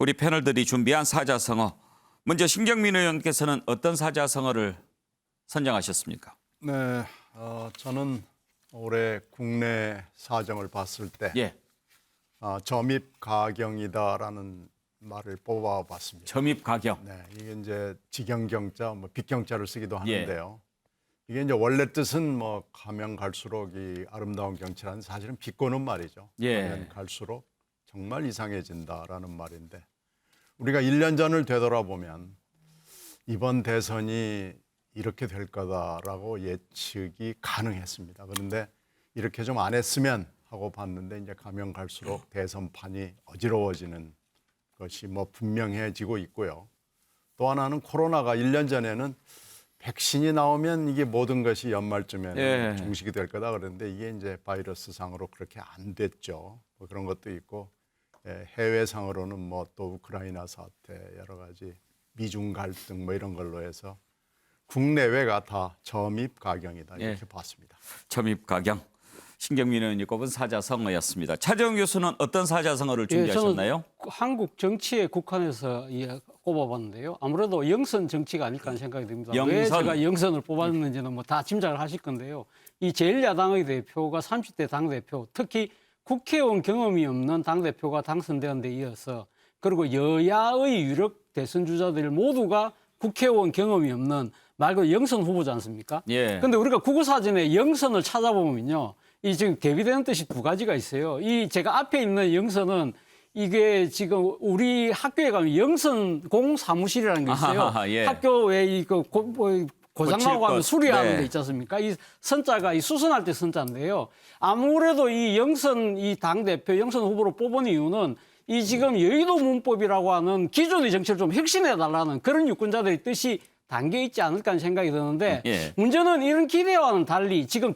우리 패널들이 준비한 사자성어. 먼저 신경민 의원께서는 어떤 사자성어를 선정하셨습니까? 네, 저는 올해 국내 사정을 봤을 때 예, 점입가경이다라는 말을 뽑아봤습니다. 점입가경. 네, 이게 이제 직영경자, 빗경자를 쓰기도 예. 하는데요. 이게 이제 원래 뜻은 가면 갈수록 이 아름다운 경치라는 사실은 비꼬는 말이죠. 예. 가면 갈수록 정말 이상해진다라는 말인데 우리가 1년 전을 되돌아보면 이번 대선이 이렇게 될 거다라고 예측이 가능했습니다. 그런데 이렇게 좀 안 했으면 하고 봤는데 이제 가면 갈수록 대선판이 어지러워지는 것이 분명해지고 있고요. 또 하나는 코로나가 1년 전에는 백신이 나오면 이게 모든 것이 연말쯤에는 예. 종식이 될 거다 그랬는데 이게 이제 바이러스상으로 그렇게 안 됐죠. 그런 것도 있고 해외상으로는 또 우크라이나 사태 여러 가지 미중 갈등 이런 걸로 해서 국내외가 다 점입가경이다 이렇게 봤습니다. 점입가경. 신경민 의원이 꼽은 사자성어였습니다. 차재훈 교수는 어떤 사자성어를 준비하셨나요? 저는 한국 정치에 국한해서 꼽아봤는데요. 아무래도 영선 정치가 아닐까 하는 생각이 듭니다. 영선. 왜 제가 영선을 뽑았는지는 다 짐작을 하실 건데요. 이 제1야당의 대표가 30대 당대표, 특히 국회의원 경험이 없는 당대표가 당선된 데 이어서 그리고 여야의 유력 대선 주자들 모두가 국회의원 경험이 없는 말 그대로 영선 후보지 않습니까? 예. 근데 우리가 국어사전에 영선을 찾아보면요. 이 지금 대비되는 뜻이 두 가지가 있어요. 이 제가 앞에 있는 영선은 이게 지금 우리 학교에 가면 영선공 사무실이라는 게 있어요. 아하, 예. 학교에 이거 고장나고 하면 것. 수리하는 네. 데 있지 않습니까? 이 선자가 이 수선할 때 선자인데요. 아무래도 이 영선 이 당대표 영선 후보로 뽑은 이유는 이 지금 여의도 문법이라고 하는 기존의 정치를 좀 혁신해 달라는 그런 유권자들의 뜻이 담겨 있지 않을까 하는 생각이 드는데 예. 문제는 이런 기대와는 달리 지금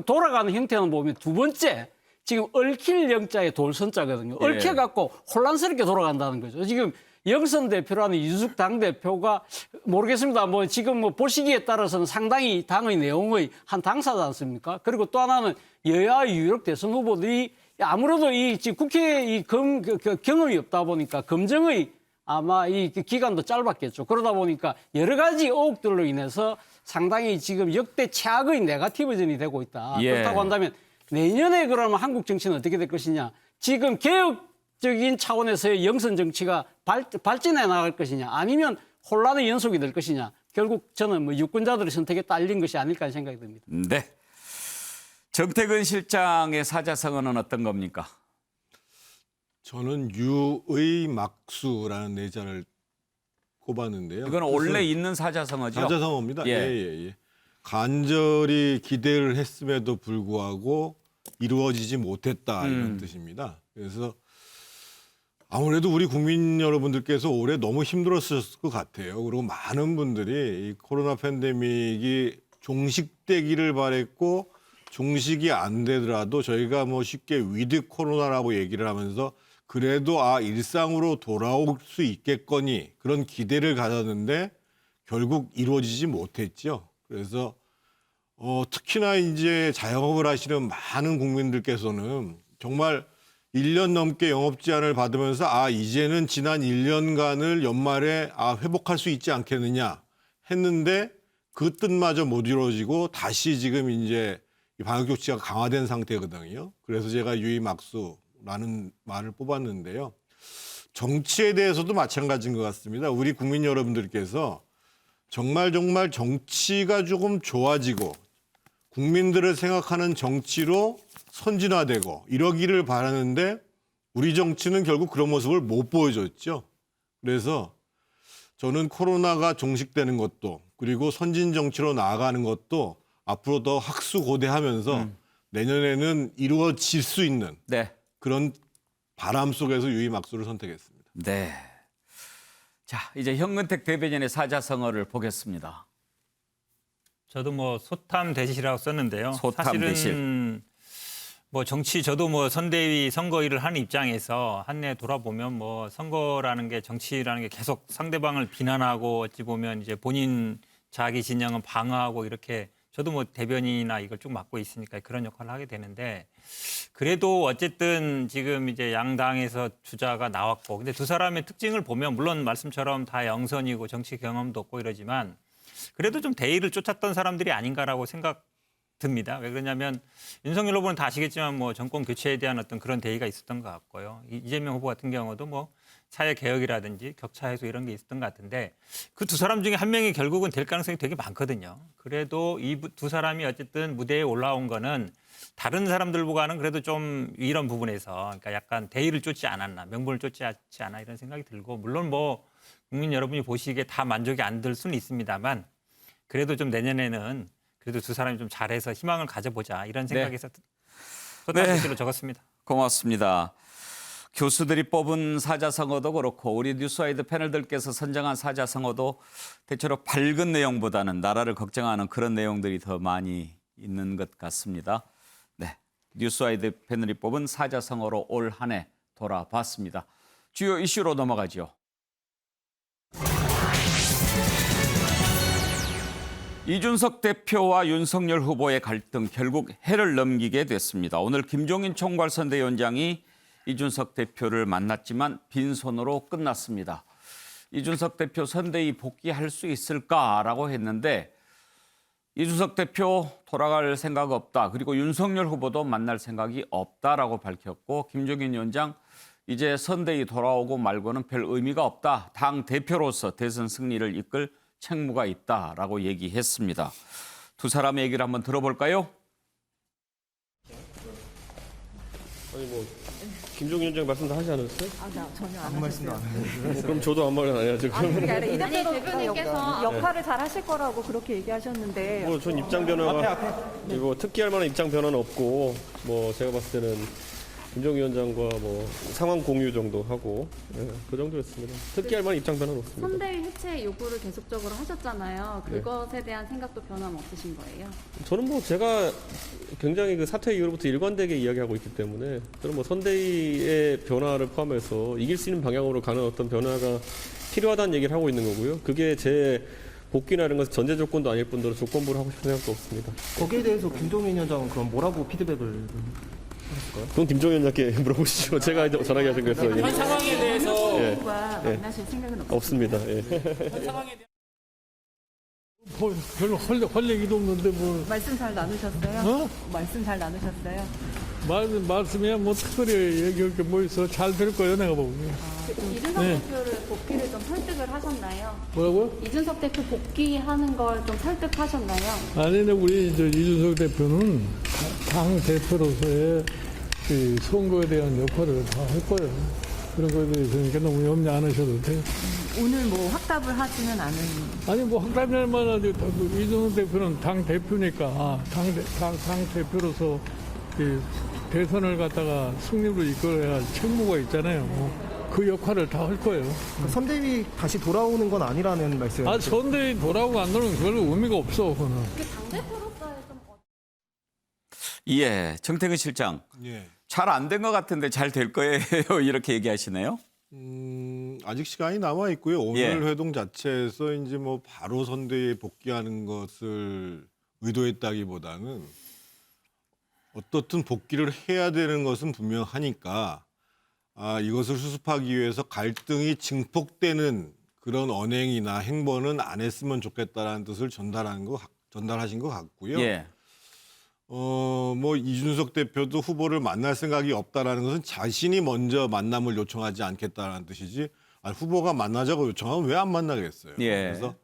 돌아가는 형태는 보면 두 번째 지금 얽힐 영자의 돌선자거든요. 예. 얽혀갖고 혼란스럽게 돌아간다는 거죠. 지금 영선 대표라는 이준석 당대표가 모르겠습니다. 지금 보시기에 따라서는 상당히 당의 내용의 한 당사지 않습니까? 그리고 또 하나는 여야 유력 대선 후보들이 아무래도 지금 국회에 경험이 없다 보니까 검증의 아마 이 기간도 짧았겠죠. 그러다 보니까 여러 가지 의혹들로 인해서 상당히 지금 역대 최악의 네거티브전이 되고 있다. 예. 그렇다고 한다면 내년에 그러면 한국 정치는 어떻게 될 것이냐. 지금 개혁적인 차원에서의 영선 정치가 발전해 나갈 것이냐 아니면 혼란의 연속이 될 것이냐. 결국 저는 유권자들의 선택에 딸린 것이 아닐까 하는 생각이 듭니다. 네. 정태근 실장의 사자성어는 어떤 겁니까? 저는 유의막수라는 내자를 꼽았는데요. 이건 원래 있는 사자성어죠? 사자성어입니다. 예. 예. 간절히 기대를 했음에도 불구하고 이루어지지 못했다 이런 뜻입니다. 그래서 아무래도 우리 국민 여러분들께서 올해 너무 힘들었을 것 같아요. 그리고 많은 분들이 이 코로나 팬데믹이 종식되기를 바랬고 종식이 안 되더라도 저희가 쉽게 위드 코로나라고 얘기를 하면서 그래도 일상으로 돌아올 수 있겠거니 그런 기대를 가졌는데 결국 이루어지지 못했죠. 그래서 특히나 이제 자영업을 하시는 많은 국민들께서는 정말 1년 넘게 영업 제한을 받으면서 이제는 지난 1년간을 연말에 회복할 수 있지 않겠느냐 했는데 그 뜻마저 못 이루어지고 다시 지금 이제 방역 조치가 강화된 상태거든요. 그래서 제가 유의막수라는 말을 뽑았는데요. 정치에 대해서도 마찬가지인 것 같습니다. 우리 국민 여러분들께서 정말 정치가 조금 좋아지고 국민들을 생각하는 정치로 선진화되고 이러기를 바라는데 우리 정치는 결국 그런 모습을 못 보여줬죠. 그래서 저는 코로나가 종식되는 것도 그리고 선진 정치로 나아가는 것도 앞으로 더 학수고대하면서 내년에는 이루어질 수 있는 네. 그런 바람 속에서 유의막수를 선택했습니다. 네. 자, 이제 현근택 대변인의 사자성어를 보겠습니다. 저도 소탐대실이라고 썼는데요. 소탐대실. 사실은 정치 저도 선대위 선거 일을 하는 입장에서 한 해 돌아보면 선거라는 게 정치라는 게 계속 상대방을 비난하고 어찌 보면 이제 본인 자기 진영은 방어하고 이렇게 저도 뭐 대변인이나 이걸 쭉 맡고 있으니까 그런 역할을 하게 되는데 그래도 어쨌든 지금 이제 양당에서 주자가 나왔고 근데 두 사람의 특징을 보면 물론 말씀처럼 다 영선이고 정치 경험도 없고 이러지만 그래도 좀 대의를 쫓았던 사람들이 아닌가라고 생각 듭니다. 왜 그러냐면 윤석열 후보는 다 아시겠지만 뭐 정권 교체에 대한 어떤 그런 대의가 있었던 것 같고요. 이재명 후보 같은 경우도 뭐 사회 개혁이라든지 격차 해소 이런 게 있었던 것 같은데 그 두 사람 중에 한 명이 결국은 될 가능성이 되게 많거든요. 그래도 이 두 사람이 어쨌든 무대에 올라온 거는 다른 사람들보다는 그래도 좀 이런 부분에서 그러니까 약간 대의를 쫓지 않았나, 명분을 쫓지 않아 이런 생각이 들고 물론 뭐 국민 여러분이 보시기에 다 만족이 안 들 수는 있습니다만 그래도 좀 내년에는 그래도 두 사람이 좀 잘해서 희망을 가져보자 이런 생각에서 소타시로 적었습니다. 고맙습니다. 교수들이 뽑은 사자성어도 그렇고 우리 뉴스와이드 패널들께서 선정한 사자성어도 대체로 밝은 내용보다는 나라를 걱정하는 그런 내용들이 더 많이 있는 것 같습니다. 네, 뉴스와이드 패널이 뽑은 사자성어로 올 한 해 돌아봤습니다. 주요 이슈로 넘어가죠. 이준석 대표와 윤석열 후보의 갈등 결국 해를 넘기게 됐습니다. 오늘 김종인 총괄선대위원장이 이준석 대표를 만났지만 빈손으로 끝났습니다. 이준석 대표 선대위 복귀할 수 있을까라고 했는데 이준석 대표 돌아갈 생각 없다. 그리고 윤석열 후보도 만날 생각이 없다라고 밝혔고 김종인 위원장 이제 선대위 돌아오고 말고는 별 의미가 없다. 당 대표로서 대선 승리를 이끌 책무가 있다라고 얘기했습니다. 두 사람의 얘기를 한번 들어볼까요? 아니 뭐 김종인 위원장 말씀 다 하지 않았어요? 나 전혀 안 하셨어요. 그럼 저도 아무 말은 안 해야죠. 그게 아니라 이 대표가 대표님께서 역할을 잘 하실 거라고 그렇게 얘기하셨는데 뭐전 입장 변화가 이거 특기할 만한 입장 변화는 없고 뭐 제가 봤을 때는 김종인 위원장과 뭐 상황 공유 정도 하고 그 정도였습니다. 특기할 만한 입장 변화는 없습니다. 선대위 해체 요구를 계속적으로 하셨잖아요. 그것에 대한 생각도 변함 없으신 거예요? 저는 뭐 제가 굉장히 그 사퇴 이후로부터 일관되게 이야기하고 있기 때문에 저는 뭐 선대위의 변화를 포함해서 이길 수 있는 방향으로 가는 어떤 변화가 필요하다는 얘기를 하고 있는 거고요. 그게 제 복귀나 이런 것은 전제 조건도 아닐 뿐더러 조건부를 하고 싶은 생각도 없습니다. 거기에 대해서 김종인 위원장은 그럼 뭐라고 피드백을 그건 김종인 위원장께 물어보시죠. 제가 이제 전화기 하신 거였어요. 현 상황에 대해서 누가 만나실 생각은 없습니다. 없습니다. 예. 별로 할 얘기도 없는데 뭐 말씀 잘 나누셨어요? 어? 말씀 잘 나누셨어요? 말씀이야 뭐 특별히 얘기할 게 뭐 있어. 잘 될 거예요 내가 보기에. 이준석 네. 대표를 복귀를 좀 설득을 하셨나요? 뭐라고요? 이준석 대표 복귀하는 걸 좀 설득하셨나요? 아니 우리 이준석 대표는 당 대표로서의 이 선거에 대한 역할을 다 할 거예요. 그런 거에 대해서 너무 염려 안 하셔도 돼요. 오늘 뭐 확답을 하지는 않은 아니 뭐 확답할 만하지. 이준석 대표는 당 대표니까 당 대표로서 이 대선을 갖다가 승리로 이끌어야 할 책무가 있잖아요. 그 역할을 다 할 거예요. 선대위 다시 돌아오는 건 아니라는 말씀이에요. 아, 선대위 돌아오고 안 돌아오면 별로 의미가 없어, 그거는. 당대표로서의 좀 예, 정태근 실장. 예. 잘 안 된 것 같은데 잘 될 거예요. 이렇게 얘기하시네요. 아직 시간이 남아 있고요. 오늘 예. 회동 자체에서 이제 뭐 바로 선대위에 복귀하는 것을 의도했다기보다는 어떻든 복귀를 해야 되는 것은 분명하니까 이것을 수습하기 위해서 갈등이 증폭되는 그런 언행이나 행보는 안 했으면 좋겠다라는 뜻을 전달하신 것 같고요. 예. 뭐 이준석 대표도 후보를 만날 생각이 없다라는 것은 자신이 먼저 만남을 요청하지 않겠다라는 뜻이지. 후보가 만나자고 요청하면 왜 안 만나겠어요. 예. 그래서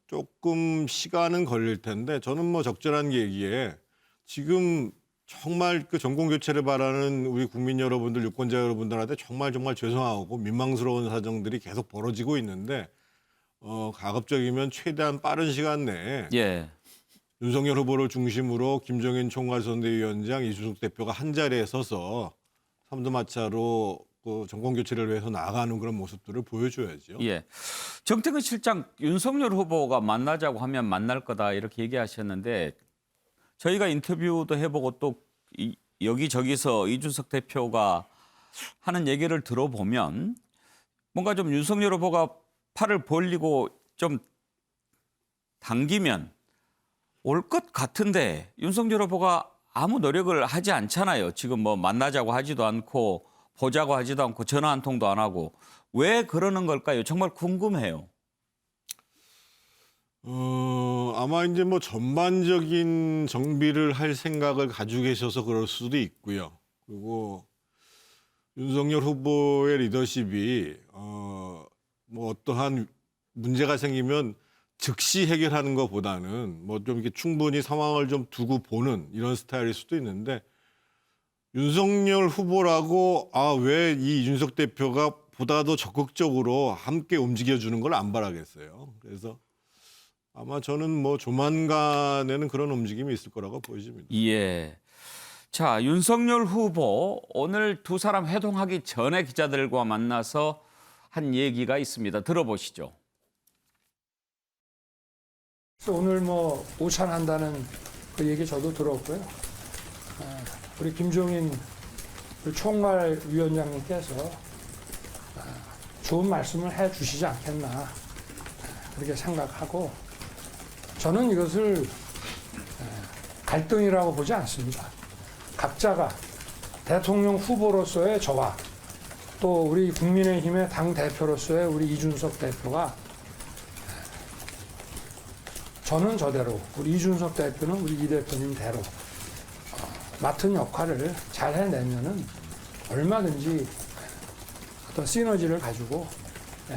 조금 시간은 걸릴 텐데 저는 뭐 적절한 얘기에 지금 정말 그 정권 교체를 바라는 우리 국민 여러분들, 유권자 여러분들한테 정말 죄송하고 민망스러운 사정들이 계속 벌어지고 있는데 가급적이면 최대한 빠른 시간 내에 예. 윤석열 후보를 중심으로 김종인 총괄선대위원장, 이준석 대표가 한 자리에 서서 삼두마차로 그 정권 교체를 위해서 나아가는 그런 모습들을 보여줘야죠. 예. 정태근 실장, 윤석열 후보가 만나자고 하면 만날 거다 이렇게 얘기하셨는데 저희가 인터뷰도 해보고 또 여기저기서 이준석 대표가 하는 얘기를 들어보면 뭔가 좀 윤석열 후보가 팔을 벌리고 좀 당기면 올 것 같은데 윤석열 후보가 아무 노력을 하지 않잖아요. 지금 뭐 만나자고 하지도 않고 보자고 하지도 않고 전화 한 통도 안 하고 왜 그러는 걸까요? 정말 궁금해요. 아마 이제 뭐 전반적인 정비를 할 생각을 가지고 계셔서 그럴 수도 있고요. 그리고 윤석열 후보의 리더십이 뭐 어떠한 문제가 생기면 즉시 해결하는 것보다는 뭐 좀 이렇게 충분히 상황을 좀 두고 보는 이런 스타일일 수도 있는데 윤석열 후보라고 왜 이 이준석 대표가 보다 더 적극적으로 함께 움직여주는 걸 안 바라겠어요. 그래서 아마 저는 뭐 조만간에는 그런 움직임이 있을 거라고 보여집니다. 예. 자, 윤석열 후보 오늘 두 사람 회동하기 전에 기자들과 만나서 한 얘기가 있습니다. 들어보시죠. 오늘 뭐 오찬한다는 그 얘기 저도 들었고요. 우리 김종인 총괄위원장님께서 좋은 말씀을 해 주시지 않겠나 그렇게 생각하고 저는 이것을 갈등이라고 보지 않습니다. 각자가 대통령 후보로서의 저와 또 우리 국민의힘의 당대표로서의 우리 이준석 대표가 저는 저대로 우리 이준석 대표는 우리 이 대표님대로 맡은 역할을 잘 해내면은 얼마든지 어떤 시너지를 가지고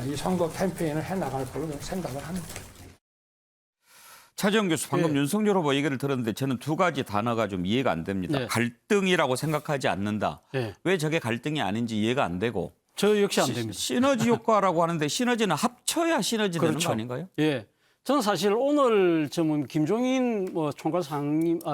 이 선거 캠페인을 해나갈 걸로 생각을 합니다. 차재원 교수, 방금 네. 윤석열 후보 얘기를 들었는데 저는 두 가지 단어가 좀 이해가 안 됩니다. 네. 갈등이라고 생각하지 않는다. 네. 왜 저게 갈등이 아닌지 이해가 안 되고. 저 역시 안 됩니다. 시너지 효과라고 하는데 시너지는 합쳐야 시너지 되는 그렇죠. 거 아닌가요? 예. 저는 사실 오늘 김종인 총괄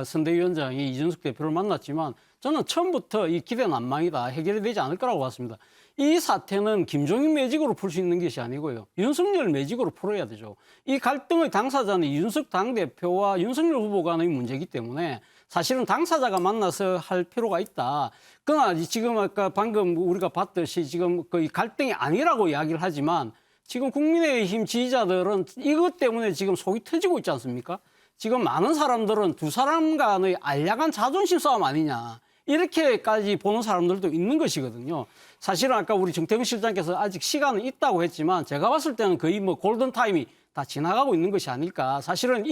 선대위원장이 이준석 대표를 만났지만 저는 처음부터 이 기대 난망이다 해결이 되지 않을 거라고 봤습니다. 이 사태는 김종인 매직으로 풀 수 있는 것이 아니고요. 윤석열 매직으로 풀어야 되죠. 이 갈등의 당사자는 이준석 당대표와 윤석열 후보 간의 문제이기 때문에 사실은 당사자가 만나서 할 필요가 있다. 그러나 지금 아까 방금 우리가 봤듯이 지금 거의 갈등이 아니라고 이야기를 하지만 지금 국민의힘 지지자들은 이것 때문에 지금 속이 터지고 있지 않습니까? 지금 많은 사람들은 두 사람 간의 알량한 자존심 싸움 아니냐. 이렇게까지 보는 사람들도 있는 것이거든요. 사실은 아까 우리 정태근 실장께서 아직 시간은 있다고 했지만 제가 봤을 때는 거의 뭐 골든타임이 다 지나가고 있는 것이 아닐까. 사실은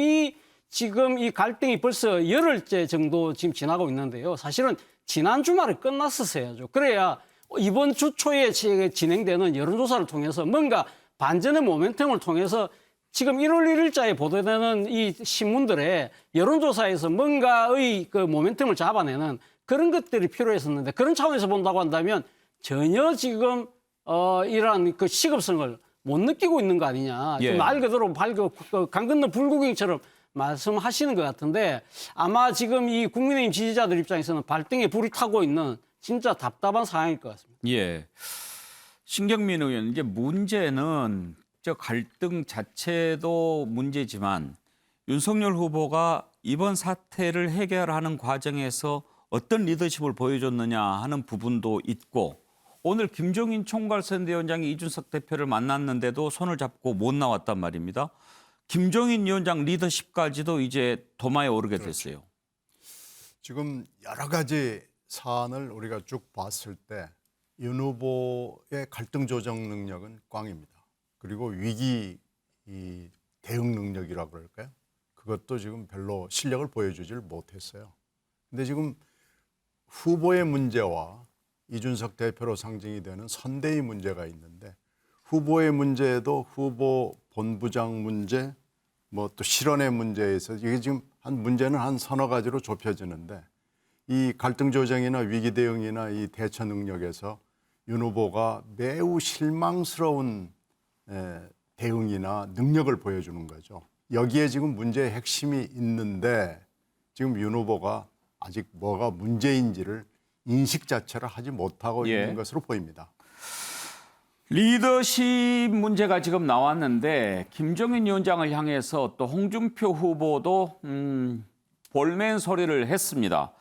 지금 이 갈등이 벌써 열흘째 정도 지금 지나고 있는데요. 사실은 지난 주말에 끝났었어야죠. 그래야 이번 주 초에 진행되는 여론조사를 통해서 뭔가 반전의 모멘텀을 통해서 지금 1월 1일자에 보도되는 이 신문들의 여론조사에서 뭔가의 그 모멘텀을 잡아내는 그런 것들이 필요했었는데 그런 차원에서 본다고 한다면 전혀 지금 이러한 그 시급성을 못 느끼고 있는 거 아니냐. 예. 말 그대로 강 건너 불구경처럼 말씀하시는 것 같은데 아마 지금 이 국민의힘 지지자들 입장에서는 발등에 불이 타고 있는 진짜 답답한 상황일 것 같습니다. 예. 신경민 의원, 이제 문제는 저 갈등 자체도 문제지만 윤석열 후보가 이번 사태를 해결하는 과정에서 어떤 리더십을 보여줬느냐 하는 부분도 있고 오늘 김종인 총괄선대위원장이 이준석 대표를 만났는데도 손을 잡고 못 나왔단 말입니다. 김종인 위원장 리더십까지도 이제 도마에 오르게 됐어요. 지금 여러 가지 사안을 우리가 쭉 봤을 때 윤 후보의 갈등 조정 능력은 꽝입니다. 그리고 위기 대응 능력이라고 그럴까요? 그것도 지금 별로 실력을 보여주질 못했어요. 근데 지금 후보의 문제와 이준석 대표로 상징이 되는 선대위 문제가 있는데 후보의 문제도 후보 본부장 문제, 뭐 또 실언의 문제에서 이게 지금 문제는 한 서너 가지로 좁혀지는데 이 갈등 조정이나 위기 대응이나 이 대처 능력에서 윤 후보가 매우 실망스러운 대응이나 능력을 보여주는 거죠. 여기에 지금 문제의 핵심이 있는데 지금 윤 후보가 아직 뭐가 문제인지를 인식 자체를 하지 못하고 예. 있는 것으로 보입니다. 리더십 문제가 지금 나왔는데 김종인 위원장을 향해서 또 홍준표 후보도 볼멘 소리를 했습니다.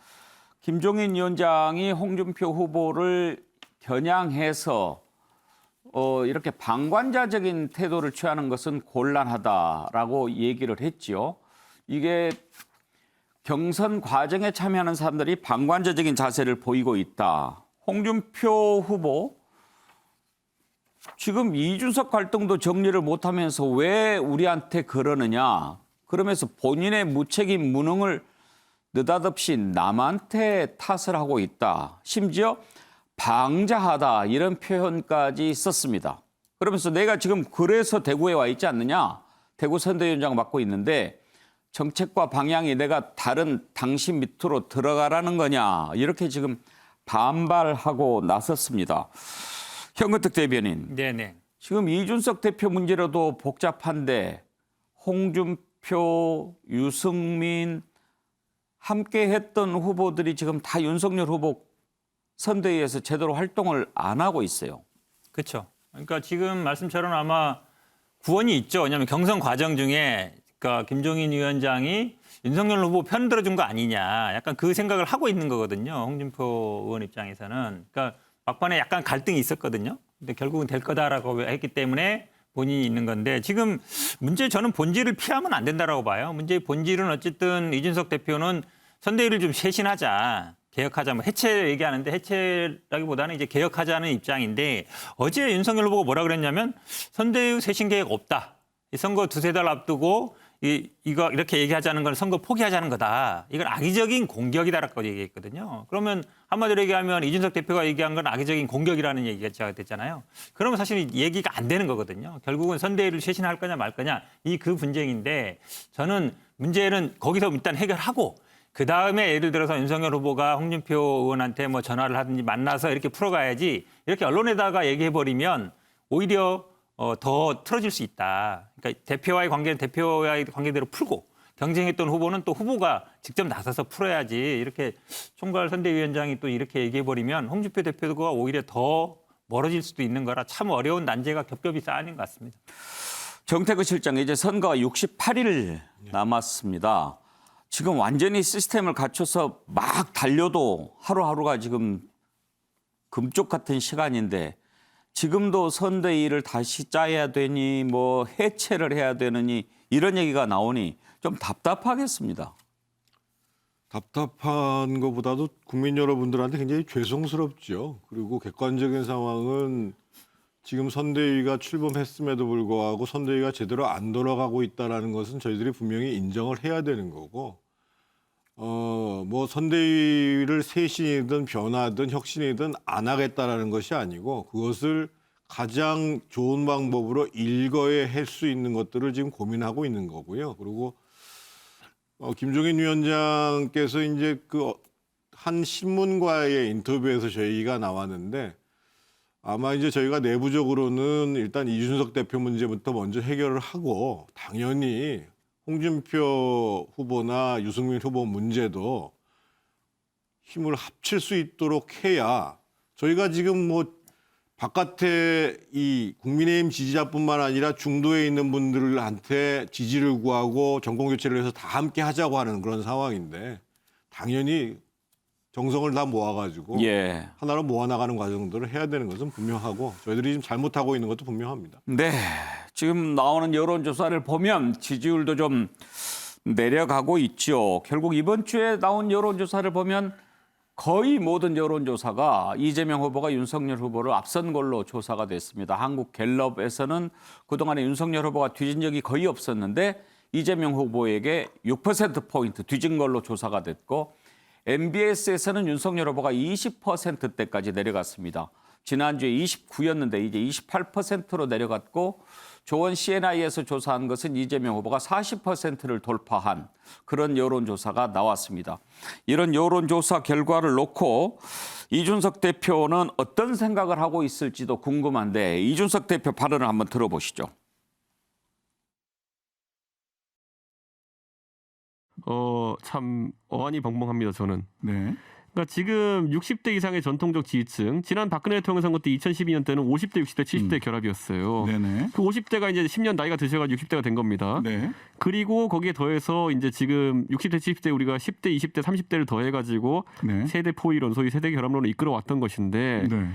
김종인 위원장이 홍준표 후보를 겨냥해서 이렇게 방관자적인 태도를 취하는 것은 곤란하다라고 얘기를 했지요. 이게 경선 과정에 참여하는 사람들이 방관자적인 자세를 보이고 있다. 홍준표 후보 지금 이준석 갈등도 정리를 못하면서 왜 우리한테 그러느냐. 그러면서 본인의 무책임 무능을 느닷없이 남한테 탓을 하고 있다. 심지어 방자하다 이런 표현까지 썼습니다. 그러면서 내가 지금 그래서 대구에 와 있지 않느냐. 대구 선대위원장 맡고 있는데 정책과 방향이 내가 다른 당신 밑으로 들어가라는 거냐. 이렇게 지금 반발하고 나섰습니다. 현근택 대변인. 네네. 지금 이준석 대표 문제로도 복잡한데 홍준표, 유승민 함께 했던 후보들이 지금 다 윤석열 후보 선대위에서 제대로 활동을 안 하고 있어요. 그렇죠. 그러니까 지금 말씀처럼 아마 구원이 있죠. 왜냐하면 경선 과정 중에 그러니까 김종인 위원장이 윤석열 후보 편 들어준 거 아니냐. 약간 그 생각을 하고 있는 거거든요. 홍준표 의원 입장에서는. 그러니까 막판에 약간 갈등이 있었거든요. 근데 결국은 될 거다라고 했기 때문에 본인이 있는 건데 지금 문제 저는 본질을 피하면 안 된다라고 봐요. 문제의 본질은 어쨌든 이준석 대표는 선대위를 좀 쇄신하자. 개혁하자, 뭐 해체 얘기하는데 해체라기보다는 이제 개혁하자는 입장인데 어제 윤석열 후보가 뭐라 그랬냐면 선대위 쇄신 계획 없다. 이 선거 두세 달 앞두고 이거 이렇게 얘기하자는 건 선거 포기하자는 거다. 이건 악의적인 공격이다라고 얘기했거든요. 그러면 한마디로 얘기하면 이준석 대표가 얘기한 건 악의적인 공격이라는 얘기가 됐잖아요. 그러면 사실 얘기가 안 되는 거거든요. 결국은 선대위를 쇄신할 거냐 말 거냐 그 분쟁인데 저는 문제는 거기서 일단 해결하고 그다음에 예를 들어서 윤석열 후보가 홍준표 의원한테 뭐 전화를 하든지 만나서 이렇게 풀어가야지 이렇게 언론에다가 얘기해버리면 오히려 더 틀어질 수 있다. 그러니까 대표와의 관계는 대표와의 관계대로 풀고 경쟁했던 후보는 또 후보가 직접 나서서 풀어야지 이렇게 총괄 선대위원장이 또 이렇게 얘기해버리면 홍준표 대표가 오히려 더 멀어질 수도 있는 거라 참 어려운 난제가 겹겹이 쌓이는 것 같습니다. 정태근 실장 이제 선거가 68일 남았습니다. 지금 완전히 시스템을 갖춰서 막 달려도 하루하루가 지금 금쪽 같은 시간인데 지금도 선대위를 다시 짜야 되니 뭐 해체를 해야 되느니 이런 얘기가 나오니 좀 답답하겠습니다. 답답한 것보다도 국민 여러분들한테 굉장히 죄송스럽죠. 그리고 객관적인 상황은 지금 선대위가 출범했음에도 불구하고 선대위가 제대로 안 돌아가고 있다는 것은 저희들이 분명히 인정을 해야 되는 거고 뭐 선대위를 쇄신이든 변화든 혁신이든 안 하겠다라는 것이 아니고 그것을 가장 좋은 방법으로 일거에 할 수 있는 것들을 지금 고민하고 있는 거고요. 그리고 김종인 위원장께서 이제 그 한 신문과의 인터뷰에서 저희가 나왔는데 아마 이제 저희가 내부적으로는 일단 이준석 대표 문제부터 먼저 해결을 하고 당연히 홍준표 후보나 유승민 후보 문제도 힘을 합칠 수 있도록 해야 저희가 지금 뭐 바깥에 이 국민의힘 지지자뿐만 아니라 중도에 있는 분들한테 지지를 구하고 정권 교체를 해서 다 함께 하자고 하는 그런 상황인데 당연히 정성을 다 모아가지고 하나로 모아나가는 과정들을 해야 되는 것은 분명하고 저희들이 지금 잘못하고 있는 것도 분명합니다. 네, 지금 나오는 여론조사를 보면 지지율도 좀 내려가고 있죠. 결국 이번 주에 나온 여론조사를 보면 거의 모든 여론조사가 이재명 후보가 윤석열 후보를 앞선 걸로 조사가 됐습니다. 한국갤럽에서는 그동안에 윤석열 후보가 뒤진 적이 거의 없었는데 이재명 후보에게 6%포인트 뒤진 걸로 조사가 됐고 MBS에서는 윤석열 후보가 20%대까지 내려갔습니다. 지난주에 29였는데 이제 28%로 내려갔고 조원 CNI에서 조사한 것은 이재명 후보가 40%를 돌파한 그런 여론조사가 나왔습니다. 이런 여론조사 결과를 놓고 이준석 대표는 어떤 생각을 하고 있을지도 궁금한데 이준석 대표 발언을 한번 들어보시죠. 참 어안이 벙벙합니다. 저는. 네. 그러니까 지금 60대 이상의 전통적 지지층, 지난 박근혜 대통령 선거 때 2012년 때는 50대, 60대, 70대 결합이었어요. 네네. 그 50대가 이제 10년 나이가 드셔가지고 60대가 된 겁니다. 네. 그리고 거기에 더해서 이제 지금 60대, 70대 우리가 10대, 20대, 30대를 더해가지고 네. 세대 포이론, 소위 세대 결합론을 이끌어왔던 것인데 네.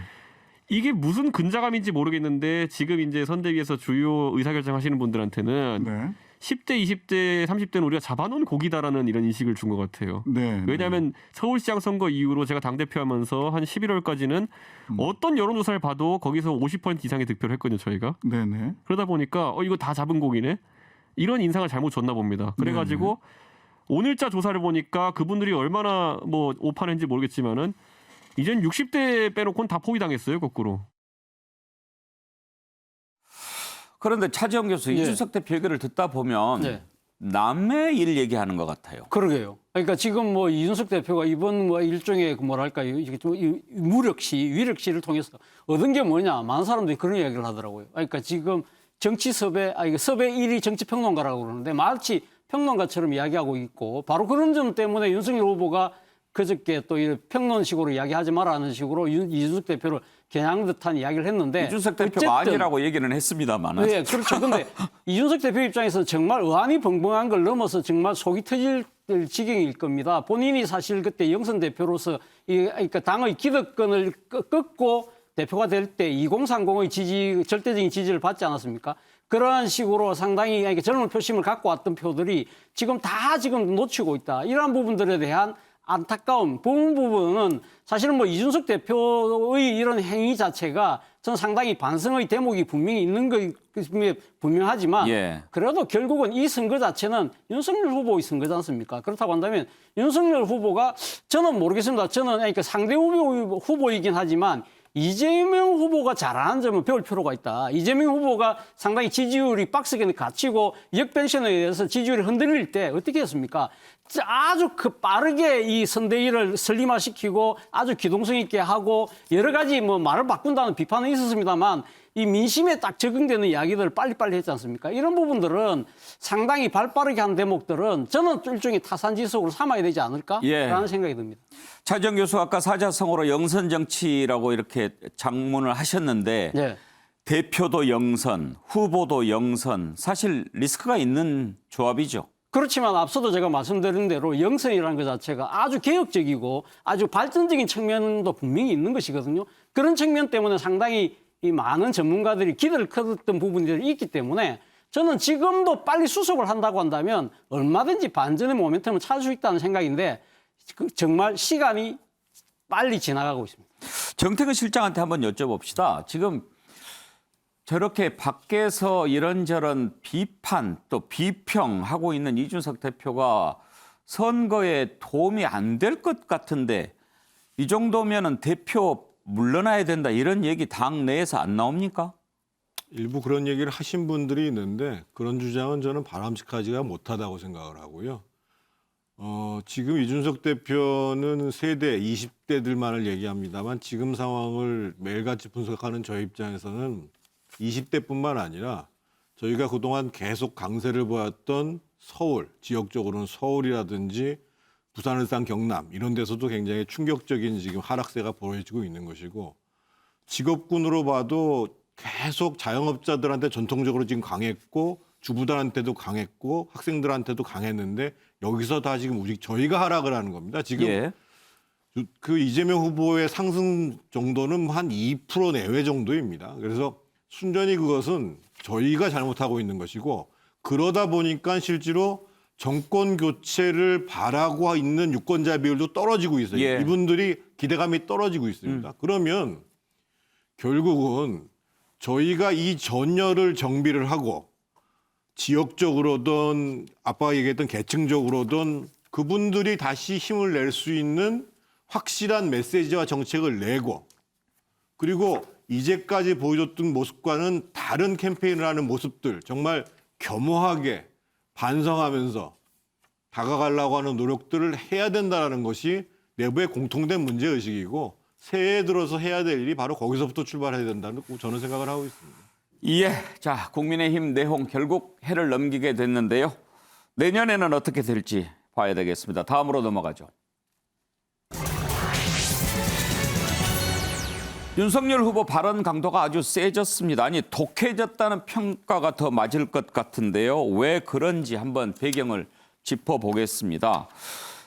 이게 무슨 근자감인지 모르겠는데 지금 이제 선대위에서 주요 의사결정하시는 분들한테는 네. 10대, 20대, 30대는 우리가 잡아놓은 고기다라는 이런 인식을 준 것 같아요. 네. 왜냐하면 서울시장 선거 이후로 제가 당대표하면서 한 11월까지는 어떤 여론조사를 봐도 거기서 50% 이상의 득표를 했거든요, 저희가. 네네. 그러다 보니까 이거 다 잡은 고기네? 이런 인상을 잘못 줬나 봅니다. 그래가지고 오늘자 조사를 보니까 그분들이 얼마나 뭐 오판했는지 모르겠지만은 이젠 60대 빼놓고는 다 포위당했어요, 거꾸로. 그런데 차지영 교수, 예. 이준석 대표 얘기를 듣다 보면 네. 남의 일 얘기하는 것 같아요. 그러게요. 그러니까 지금 뭐 이준석 대표가 이번 뭐 일종의 그 뭐랄까요, 이게 좀 무력시, 위력시를 통해서 얻은 게 뭐냐, 많은 사람들이 그런 이야기를 하더라고요. 그러니까 지금 정치 섭외, 섭외 1위 정치평론가라고 그러는데 마치 평론가처럼 이야기하고 있고, 바로 그런 점 때문에 윤석열 후보가 그저께 또 이 평론식으로 이야기하지 마라는 식으로 이준석 대표를 겨냥 듯한 이야기를 했는데, 이준석 대표가 어쨌든, 아니라고 얘기는 했습니다만. 네, 그렇죠. 근데 이준석 대표 입장에서는 정말 의안이 벙벙한 걸 넘어서 정말 속이 터질 지경일 겁니다. 본인이 사실 그때 영선 대표로서 그러니까 당의 기득권을 꺾고 대표가 될 때 2030의 절대적인 지지를 받지 않았습니까? 그러한 식으로 상당히 젊은 표심을 갖고 왔던 표들이 지금 다 지금 놓치고 있다. 이러한 부분들에 대한 안타까움, 부분은 사실은 뭐 이준석 대표의 이런 행위 자체가 저는 상당히 반성의 대목이 분명히 있는 거 분명하지만 예. 그래도 결국은 이 선거 자체는 윤석열 후보의 선거지 않습니까? 그렇다고 한다면 윤석열 후보가 저는 모르겠습니다. 저는 그러니까 상대 후보이긴 하지만 이재명 후보가 잘하는 점은 배울 필요가 있다. 이재명 후보가 상당히 지지율이 박스권에 갇히고 역변신에 의해서 지지율이 흔들릴 때 어떻게 했습니까? 아주 빠르게 이 선대위를 설림화시키고 아주 기동성 있게 하고 여러 가지 뭐 말을 바꾼다는 비판은 있었습니다만 이 민심에 딱 적응되는 이야기들을 빨리빨리 했지 않습니까? 이런 부분들은 상당히 발빠르게 한 대목들은 저는 일종의 타산지석으로 삼아야 되지 않을까라는 생각이 듭니다. 차지영 교수 아까 사자성어로 영선 정치라고 이렇게 장문을 하셨는데 네. 대표도 영선, 후보도 영선, 사실 리스크가 있는 조합이죠. 그렇지만 앞서도 제가 말씀드린 대로 영선이라는 것 자체가 아주 개혁적이고 아주 발전적인 측면도 분명히 있는 것이거든요. 그런 측면 때문에 상당히 이 많은 전문가들이 기대를 컸던 부분들이 있기 때문에 저는 지금도 빨리 수습을 한다고 한다면 얼마든지 반전의 모멘텀을 찾을 수 있다는 생각인데 정말 시간이 빨리 지나가고 있습니다. 정태근 실장한테 한번 여쭤봅시다. 지금 저렇게 밖에서 이런저런 비판 또 비평하고 있는 이준석 대표가 선거에 도움이 안 될 것 같은데 이 정도면은 대표 물러나야 된다 이런 얘기 당 내에서 안 나옵니까? 일부 그런 얘기를 하신 분들이 있는데 그런 주장은 저는 바람직하지가 못하다고 생각을 하고요. 지금 이준석 대표는 세대 20대들만을 얘기합니다만 지금 상황을 매일같이 분석하는 저희 입장에서는 20대뿐만 아니라 저희가 그동안 계속 강세를 보였던 서울, 지역적으로는 서울이라든지 부산을 싼 경남 이런 데서도 굉장히 충격적인 지금 하락세가 보여지고 있는 것이고 직업군으로 봐도 계속 자영업자들한테 전통적으로 지금 강했고 주부들한테도 강했고 학생들한테도 강했는데 여기서 다 지금 저희가 하락을 하는 겁니다. 지금 예. 그 이재명 후보의 상승 정도는 한 2% 내외 정도입니다. 그래서 순전히 그것은 저희가 잘못하고 있는 것이고 그러다 보니까 실제로 정권 교체를 바라고 있는 유권자 비율도 떨어지고 있어요. 예. 이분들이 기대감이 떨어지고 있습니다. 그러면 결국은 저희가 이 전열을 정비를 하고 지역적으로든 아빠가 얘기했던 계층적으로든 그분들이 다시 힘을 낼 수 있는 확실한 메시지와 정책을 내고 그리고 이제까지 보여줬던 모습과는 다른 캠페인을 하는 모습들 정말 겸허하게 반성하면서 다가가려고 하는 노력들을 해야 된다는 것이 내부의 공통된 문제의식이고 새해 들어서 해야 될 일이 바로 거기서부터 출발해야 된다는 저는 생각을 하고 있습니다. 예, 자 국민의힘 내홍 결국 해를 넘기게 됐는데요. 내년에는 어떻게 될지 봐야 되겠습니다. 다음으로 넘어가죠. 윤석열 후보 발언 강도가 아주 세졌습니다. 아니 독해졌다는 평가가 더 맞을 것 같은데요. 왜 그런지 한번 배경을 짚어보겠습니다.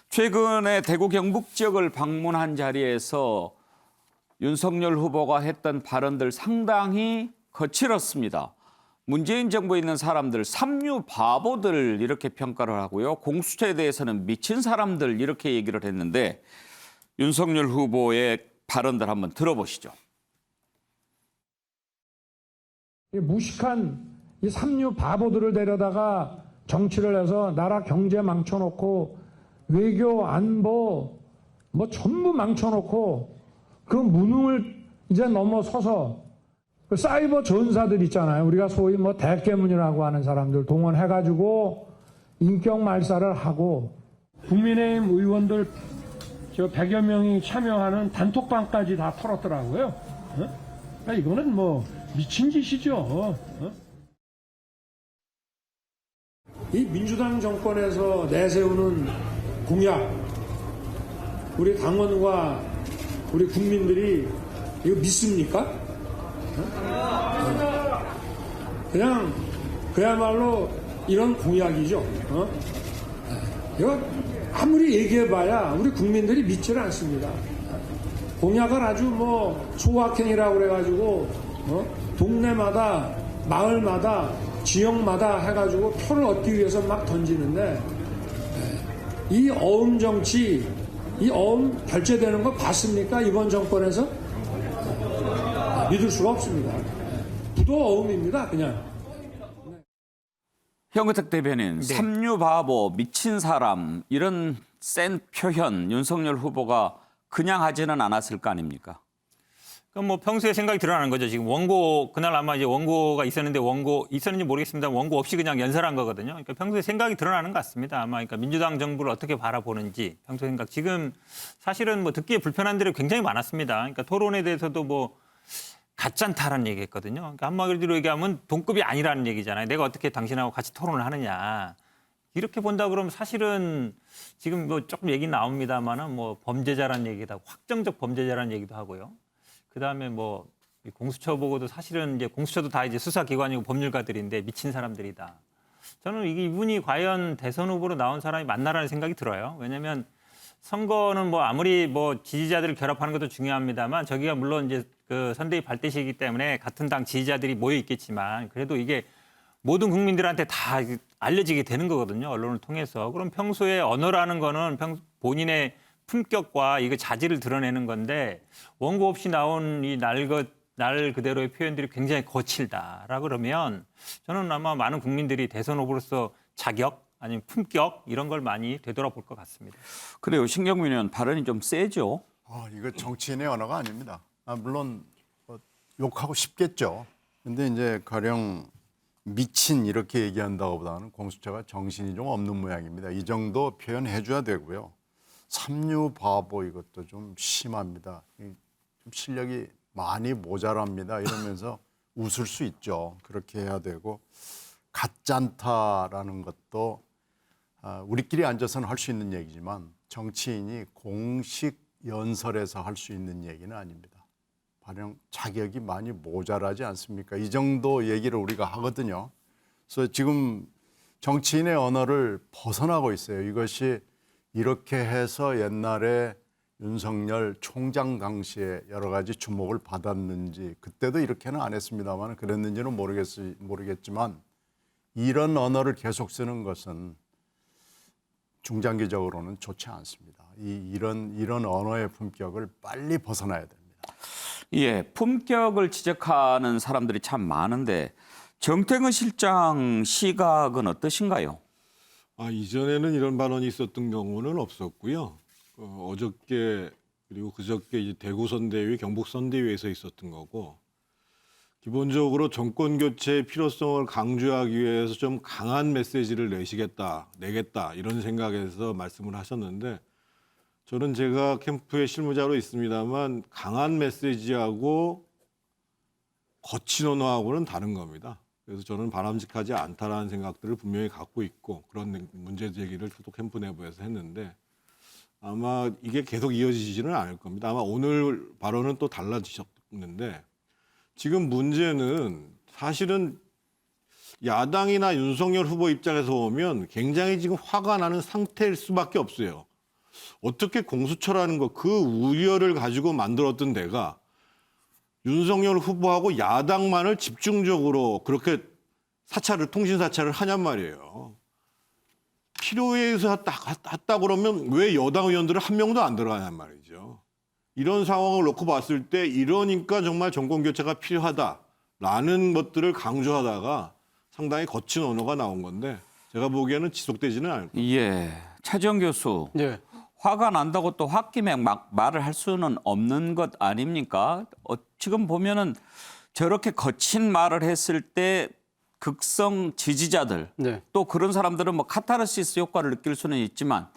최근에 대구 경북 지역을 방문한 자리에서 윤석열 후보가 했던 발언들 상당히 거칠었습니다. 문재인 정부에 있는 사람들 삼류 바보들 이렇게 평가를 하고요. 공수처에 대해서는 미친 사람들 이렇게 얘기를 했는데 윤석열 후보의 발언들 한번 들어보시죠. 무식한 이 삼류 바보들을 데려다가 정치를 해서 나라 경제 망쳐놓고 외교 안보 뭐 전부 망쳐놓고 그 무능을 이제 넘어서서 그 사이버 전사들 있잖아요. 우리가 소위 뭐 대깨문이라고 하는 사람들 동원해가지고 인격 말살을 하고 국민의힘 의원들 저 100여 명이 참여하는 단톡방까지 다 털었더라고요. 어? 이거는 뭐 미친 짓이죠. 어? 이 민주당 정권에서 내세우는 공약, 우리 당원과 우리 국민들이 이거 믿습니까? 그냥 그야말로 이런 공약이죠. 이거 아무리 얘기해봐야 우리 국민들이 믿지를 않습니다. 공약을 아주 뭐 소확행이라고 그래가지고 동네마다 마을마다 지역마다 해가지고 표를 얻기 위해서 막 던지는데 이 어음 정치, 이 어음 결제되는 거 봤습니까? 이번 정권에서? 믿을 수가 없습니다. 부도 어음입니다, 그냥. 현근택 대변인, 삼류 바보, 미친 사람 이런 센 표현 윤석열 후보가 그냥 하지는 않았을 거 아닙니까? 그럼 뭐 평소에 생각이 드러나는 거죠. 지금 원고 그날 아마 이제 원고가 있었는데 원고 있었는지 모르겠습니다. 원고 없이 그냥 연설한 거거든요. 그러니까 평소에 생각이 드러나는 것 같습니다. 아마 그러니까 민주당 정부를 어떻게 바라보는지 평소 생각. 지금 사실은 뭐 듣기에 불편한 데가 굉장히 많았습니다. 그러니까 토론에 대해서도 뭐 가짠타라는 얘기했거든요. 그러니까 한마디로 얘기하면 동급이 아니라는 얘기잖아요. 내가 어떻게 당신하고 같이 토론을 하느냐. 이렇게 본다 그러면 사실은 지금 뭐 조금 얘기 나옵니다만은 뭐 범죄자라는 얘기다, 확정적 범죄자라는 얘기도 하고요. 그다음에 뭐 공수처 보고도 사실은 이제 공수처도 다 이제 수사기관이고 법률가들인데 미친 사람들이다. 저는 이분이 과연 대선 후보로 나온 사람이 맞나라는 생각이 들어요. 왜냐하면 선거는 뭐 아무리 뭐 지지자들을 결합하는 것도 중요합니다만 저기가 물론 이제 그 선대위 발대시이기 때문에 같은 당 지지자들이 모여 있겠지만 그래도 이게 모든 국민들한테 다 알려지게 되는 거거든요. 언론을 통해서. 그럼 평소에 언어라는 거는 본인의 품격과 이거 자질을 드러내는 건데 원고 없이 나온 이 날 그대로의 표현들이 굉장히 거칠다라 그러면 저는 아마 많은 국민들이 대선 후보로서 자격 아니면 품격 이런 걸 많이 되돌아볼 것 같습니다. 그래요. 신경민 의원 발언이 좀 세죠. 이거 정치인의 언어가 아닙니다. 물론 욕하고 싶겠죠. 근데 이제 가령 미친 이렇게 얘기한다고 보다는 공수처가 정신이 좀 없는 모양입니다. 이 정도 표현해 줘야 되고요. 삼류 바보 이것도 좀 심합니다. 좀 실력이 많이 모자랍니다. 이러면서 웃을 수 있죠. 그렇게 해야 되고 가짠타라는 것도 우리끼리 앉아서는 할 수 있는 얘기지만 정치인이 공식 연설에서 할 수 있는 얘기는 아닙니다. 가령 자격이 많이 모자라지 않습니까? 이 정도 얘기를 우리가 하거든요. 그래서 지금 정치인의 언어를 벗어나고 있어요. 이것이 이렇게 해서 옛날에 윤석열 총장 당시에 여러 가지 주목을 받았는지 그때도 이렇게는 안 했습니다만 그랬는지는 모르겠지만 이런 언어를 계속 쓰는 것은 중장기적으로는 좋지 않습니다. 이런 언어의 품격을 빨리 벗어나야 됩니다. 예, 품격을 지적하는 사람들이 참 많은데 정태근 실장 시각은 어떠신가요? 이전에는 이런 발언이 있었던 경우는 없었고요. 어저께 그리고 그저께 이제 대구 선대위, 경북 선대위에서 있었던 거고 기본적으로 정권 교체의 필요성을 강조하기 위해서 좀 강한 메시지를 내겠다 이런 생각에서 말씀을 하셨는데 저는 제가 캠프의 실무자로 있습니다만 강한 메시지하고 거친 언어하고는 다른 겁니다. 그래서 저는 바람직하지 않다라는 생각들을 분명히 갖고 있고 그런 문제 제기를 저도 캠프 내부에서 했는데 아마 이게 계속 이어지지는 않을 겁니다. 아마 오늘 발언은 또 달라지셨는데 지금 문제는 사실은 야당이나 윤석열 후보 입장에서 보면 굉장히 지금 화가 나는 상태일 수밖에 없어요. 어떻게 공수처라는 거 그 우려를 가지고 만들었던 데가 윤석열 후보하고 야당만을 집중적으로 그렇게 통신 사찰을 하냔 말이에요. 필요에 의해서 했다 그러면 왜 여당 의원들은 한 명도 안 들어가냔 말이죠. 이런 상황을 놓고 봤을 때 이러니까 정말 정권 교체가 필요하다라는 것들을 강조하다가 상당히 거친 언어가 나온 건데 제가 보기에는 지속되지는 않을 거예요. 예, 차지영 교수. 네. 화가 난다고 또 홧김에 막 말을 할 수는 없는 것 아닙니까? 지금 보면은 저렇게 거친 말을 했을 때 극성 지지자들 네. 또 그런 사람들은 뭐 카타르시스 효과를 느낄 수는 있지만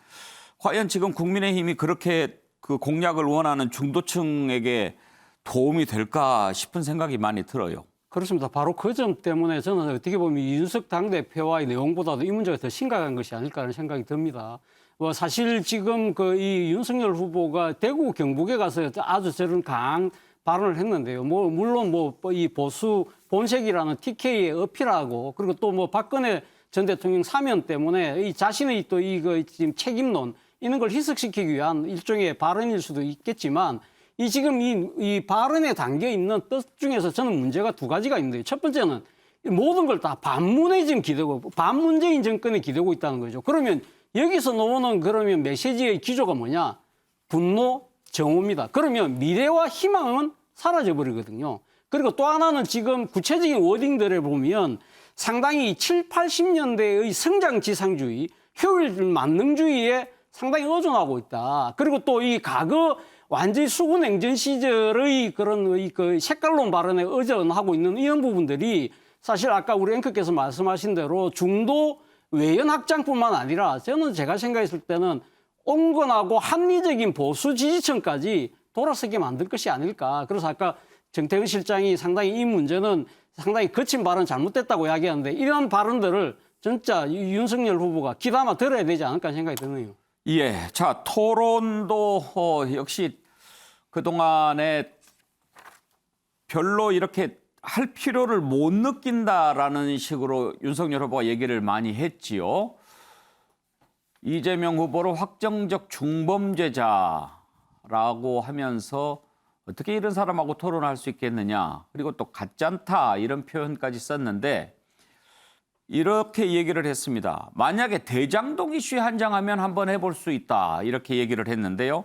과연 지금 국민의힘이 그렇게 그 공약을 원하는 중도층에게 도움이 될까 싶은 생각이 많이 들어요. 그렇습니다. 바로 그 점 때문에 저는 어떻게 보면 이준석 당대표와의 내용보다도 이 문제가 더 심각한 것이 아닐까 하는 생각이 듭니다. 사실 지금 이 윤석열 후보가 대구 경북에 가서 아주 저런 강한 발언을 했는데요. 물론 이 보수 본색이라는 TK에 어필하고 그리고 또 박근혜 전 대통령 사면 때문에 이 자신의 또 이거 지금 책임론 이런 걸 희석시키기 위한 일종의 발언일 수도 있겠지만 이 지금 이 발언에 담겨 있는 뜻 중에서 저는 문제가 두 가지가 있는데요. 첫 번째는 모든 걸 다 반문에 지금 기대고 반문재인 정권에 기대고 있다는 거죠. 그러면 여기서 나오는 그러면 메시지의 기조가 뭐냐? 분노, 정오입니다. 그러면 미래와 희망은 사라져버리거든요. 그리고 또 하나는 지금 구체적인 워딩들을 보면 상당히 7, 80년대의 성장지상주의, 효율 만능주의에 상당히 의존하고 있다. 그리고 또 이 과거 완전히 수군행전 시절의 그런 그 색깔론 발언에 의존하고 있는 이런 부분들이 사실 아까 우리 앵커께서 말씀하신 대로 중도 외연 확장뿐만 아니라 저는 제가 생각했을 때는 온건하고 합리적인 보수 지지층까지 돌아서게 만들 것이 아닐까. 그래서 아까 정태근 실장이 상당히 이 문제는 상당히 거친 발언 잘못됐다고 이야기하는데 이런 발언들을 진짜 윤석열 후보가 귀담아 들어야 되지 않을까 생각이 드네요. 예, 자 토론도 역시 그동안에 별로 이렇게 할 필요를 못 느낀다라는 식으로 윤석열 후보가 얘기를 많이 했지요. 이재명 후보를 확정적 중범죄자라고 하면서 어떻게 이런 사람하고 토론할 수 있겠느냐. 그리고 또 가짜다 이런 표현까지 썼는데 이렇게 얘기를 했습니다. 만약에 대장동 이슈에 한장하면 한번 해볼 수 있다. 이렇게 얘기를 했는데요.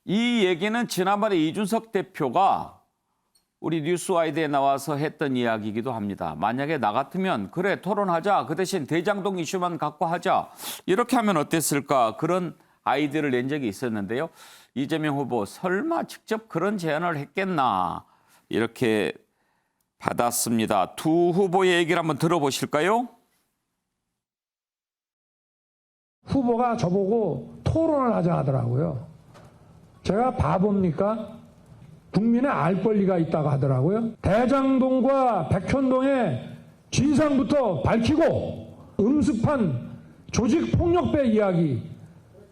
이 얘기는 지난번에 이준석 대표가 우리 뉴스와이드에 나와서 했던 이야기이기도 합니다. 만약에 나 같으면 그래 토론하자. 그 대신 대장동 이슈만 갖고 하자. 이렇게 하면 어땠을까. 그런 아이디어를 낸 적이 있었는데요. 이재명 후보 설마 직접 그런 제안을 했겠나. 이렇게 받았습니다. 두 후보의 얘기를 한번 들어보실까요? 후보가 저보고 토론을 하자 하더라고요. 제가 바보입니까? 국민의 알 권리가 있다고 하더라고요. 대장동과 백현동의 진상부터 밝히고 음습한 조직폭력배 이야기,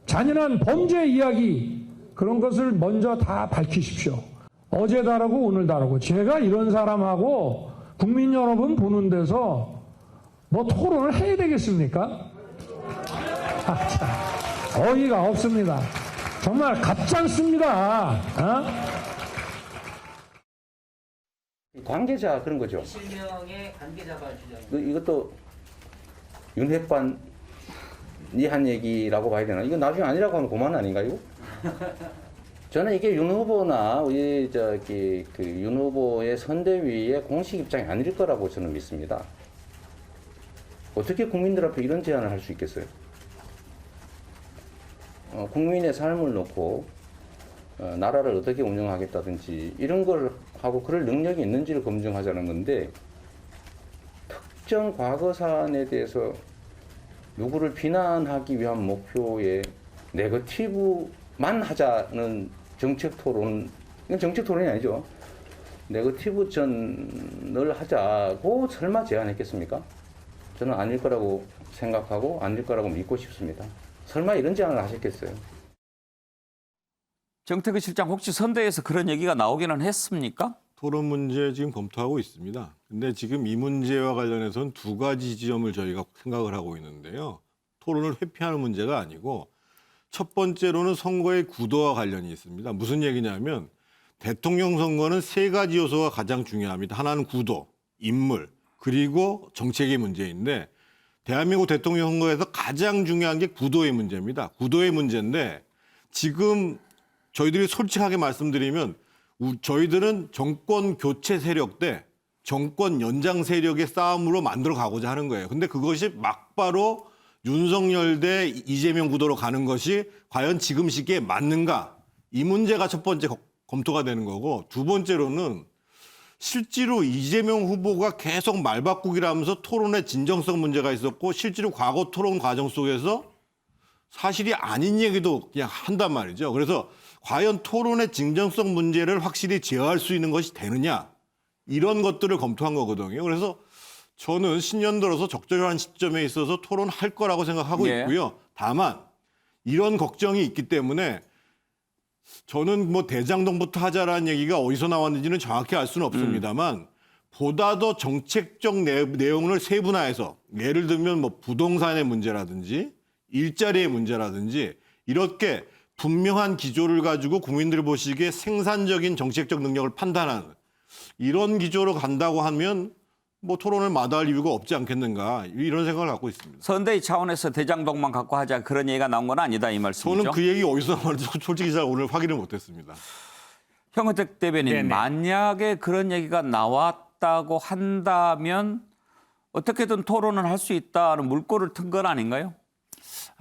잔인한 범죄 이야기 그런 것을 먼저 다 밝히십시오. 어제 다르고 오늘 다르고 제가 이런 사람하고 국민 여러분 보는 데서 뭐 토론을 해야 되겠습니까? 어이가 없습니다. 정말 가짜습니다. 관계자 그런 거죠. 실명의 관계자가 이것도 윤핵관이 한 얘기라고 봐야 되나? 이거 나중에 아니라고 하면 그만 아닌가요? 저는 이게 윤 후보나 우리 윤 후보의 선대위의 공식 입장이 아닐 거라고 저는 믿습니다. 어떻게 국민들 앞에 이런 제안을 할 수 있겠어요? 국민의 삶을 놓고 나라를 어떻게 운영하겠다든지 이런 걸 하고 그럴 능력이 있는지를 검증하자는 건데 특정 과거 사안에 대해서 누구를 비난하기 위한 목표에 네거티브만 하자는 정책 토론, 이건 정책 토론이 아니죠. 네거티브 전을 하자고 설마 제안했겠습니까? 저는 아닐 거라고 생각하고 아닐 거라고 믿고 싶습니다. 설마 이런 제안을 하셨겠어요? 정태근 실장 혹시 선대에서 그런 얘기가 나오기는 했습니까? 토론 문제 지금 검토하고 있습니다. 근데 지금 이 문제와 관련해서는 두 가지 지점을 저희가 생각을 하고 있는데요. 토론을 회피하는 문제가 아니고 첫 번째로는 선거의 구도와 관련이 있습니다. 무슨 얘기냐면 대통령 선거는 세 가지 요소가 가장 중요합니다. 하나는 구도, 인물, 그리고 정책의 문제인데 대한민국 대통령 선거에서 가장 중요한 게 구도의 문제입니다. 구도의 문제인데 지금 저희들이 솔직하게 말씀드리면 저희들은 정권 교체 세력 대 정권 연장 세력의 싸움으로 만들어 가고자 하는 거예요. 근데 그것이 막바로 윤석열 대 이재명 구도로 가는 것이 과연 지금 시기에 맞는가? 이 문제가 첫 번째 검토가 되는 거고 두 번째로는 실제로 이재명 후보가 계속 말바꾸기라면서 토론의 진정성 문제가 있었고 실제로 과거 토론 과정 속에서 사실이 아닌 얘기도 그냥 한단 말이죠. 그래서 과연 토론의 진정성 문제를 확실히 제어할 수 있는 것이 되느냐 이런 것들을 검토한 거거든요. 그래서 저는 신년 들어서 적절한 시점에 있어서 토론할 거라고 생각하고 있고요. 다만 이런 걱정이 있기 때문에 저는 뭐 대장동부터 하자라는 얘기가 어디서 나왔는지는 정확히 알 수는 없습니다만 보다 더 정책적 내용을 세분화해서 예를 들면 뭐 부동산의 문제라든지 일자리의 문제라든지 이렇게 분명한 기조를 가지고 국민들 보시기에 생산적인 정책적 능력을 판단하는 이런 기조로 간다고 하면 뭐 토론을 마다할 이유가 없지 않겠는가 이런 생각을 갖고 있습니다. 선대위 차원에서 대장동만 갖고 하자 그런 얘기가 나온 건 아니다 이 말씀이죠? 저는 그 얘기 어디서 나왔는지 솔직히 잘 오늘 확인을 못했습니다. 형은택 대변인 네네. 만약에 그런 얘기가 나왔다고 한다면 어떻게든 토론을 할 수 있다는 물꼬를 튼 건 아닌가요?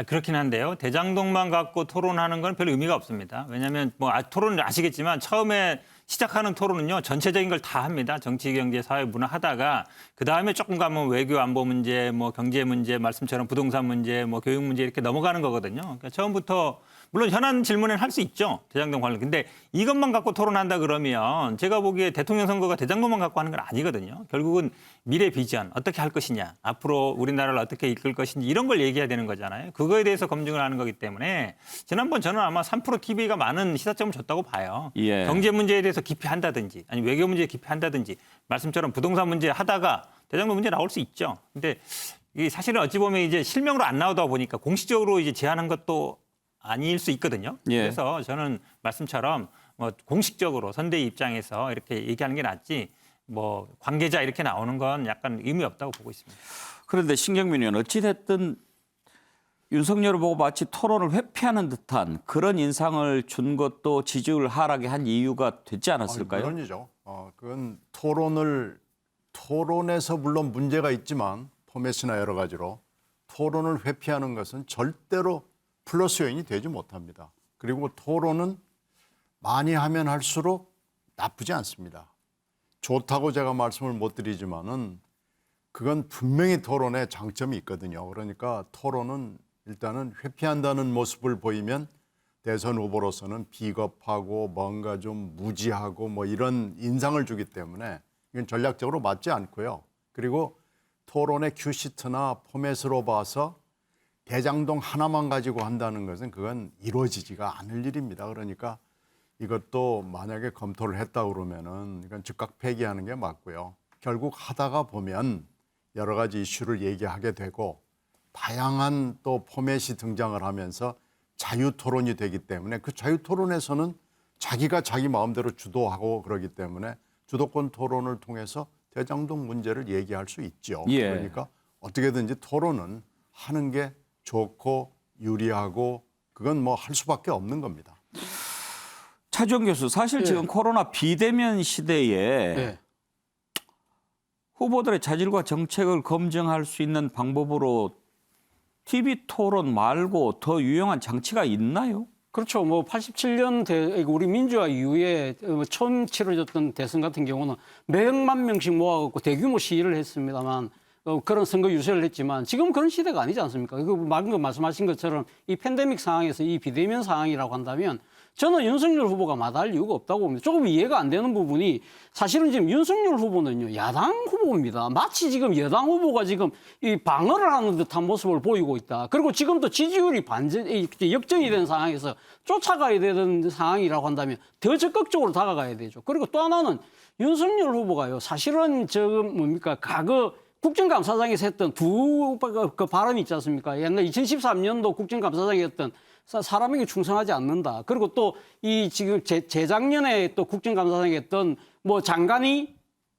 그렇긴 한데요. 대장동만 갖고 토론하는 건 별 의미가 없습니다. 왜냐하면 뭐 토론을 아시겠지만 처음에 시작하는 토론은요. 전체적인 걸 다 합니다. 정치, 경제, 사회, 문화 하다가 그다음에 조금 가면 외교, 안보 문제, 뭐 경제 문제, 말씀처럼 부동산 문제, 뭐 교육 문제 이렇게 넘어가는 거거든요. 그러니까 처음부터 물론 현안 질문에는 할 수 있죠. 대장동 관련. 근데 이것만 갖고 토론한다 그러면 제가 보기에 대통령 선거가 대장동만 갖고 하는 건 아니거든요. 결국은 미래 비전, 어떻게 할 것이냐, 앞으로 우리나라를 어떻게 이끌 것인지 이런 걸 얘기해야 되는 거잖아요. 그거에 대해서 검증을 하는 거기 때문에 지난번 저는 아마 3% TV가 많은 시사점을 줬다고 봐요. 예. 경제 문제에 대해서 깊이 한다든지 아니면 외교 문제에 깊이 한다든지 말씀처럼 부동산 문제 하다가 대장동 문제 나올 수 있죠. 근데 이게 사실은 어찌 보면 이제 실명으로 안 나오다 보니까 공식적으로 이제 제안한 것도 아닐 수 있거든요. 예. 그래서 저는 말씀처럼 뭐 공식적으로 선대위 입장에서 이렇게 얘기하는 게 낫지 뭐 관계자 이렇게 나오는 건 약간 의미 없다고 보고 있습니다. 그런데 신경민 의원 어찌 됐든 윤석열을 보고 마치 토론을 회피하는 듯한 그런 인상을 준 것도 지지율 하락에 한 이유가 되지 않았을까요? 물론이죠. 그건 토론에서 물론 문제가 있지만 포맷이나 여러 가지로 토론을 회피하는 것은 절대로 플러스 요인이 되지 못합니다. 그리고 토론은 많이 하면 할수록 나쁘지 않습니다. 좋다고 제가 말씀을 못 드리지만은 그건 분명히 토론에 장점이 있거든요. 그러니까 토론은 일단은 회피한다는 모습을 보이면 대선 후보로서는 비겁하고 뭔가 좀 무지하고 뭐 이런 인상을 주기 때문에 이건 전략적으로 맞지 않고요. 그리고 토론의 큐시트나 포맷으로 봐서 대장동 하나만 가지고 한다는 것은 그건 이루어지지가 않을 일입니다. 그러니까 이것도 만약에 검토를 했다 그러면은 이건 즉각 폐기하는 게 맞고요. 결국 하다가 보면 여러 가지 이슈를 얘기하게 되고 다양한 또 포맷이 등장을 하면서 자유 토론이 되기 때문에 그 자유 토론에서는 자기가 자기 마음대로 주도하고 그러기 때문에 주도권 토론을 통해서 대장동 문제를 얘기할 수 있죠. 예. 그러니까 어떻게든지 토론은 하는 게 좋고 유리하고 그건 뭐 할 수밖에 없는 겁니다. 차주영 교수, 사실 지금 코로나 비대면 시대에 후보들의 자질과 정책을 검증할 수 있는 방법으로 TV 토론 말고 더 유용한 장치가 있나요? 그렇죠. 뭐 87년 우리 민주화 이후에 처음 치러졌던 대선 같은 경우는 몇만 명씩 모아갖고 대규모 시위를 했습니다만 그런 선거 유세를 했지만 지금 그런 시대가 아니지 않습니까? 방금 말씀하신 것처럼 이 팬데믹 상황에서 이 비대면 상황이라고 한다면 저는 윤석열 후보가 마다할 이유가 없다고 봅니다. 조금 이해가 안 되는 부분이 사실은 지금 윤석열 후보는요, 야당 후보입니다. 마치 지금 여당 후보가 지금 이 방어를 하는 듯한 모습을 보이고 있다. 그리고 지금도 지지율이 역전이 된 상황에서 쫓아가야 되는 상황이라고 한다면 더 적극적으로 다가가야 되죠. 그리고 또 하나는 윤석열 후보가요, 사실은 지금 뭡니까, 과거 국정감사장에서 했던 그 발언이 있지 않습니까? 옛날 2013년도 국정감사장에 했던 사람에게 충성하지 않는다. 그리고 또 이 지금 재작년에 또 국정감사장에 했던 뭐 장관이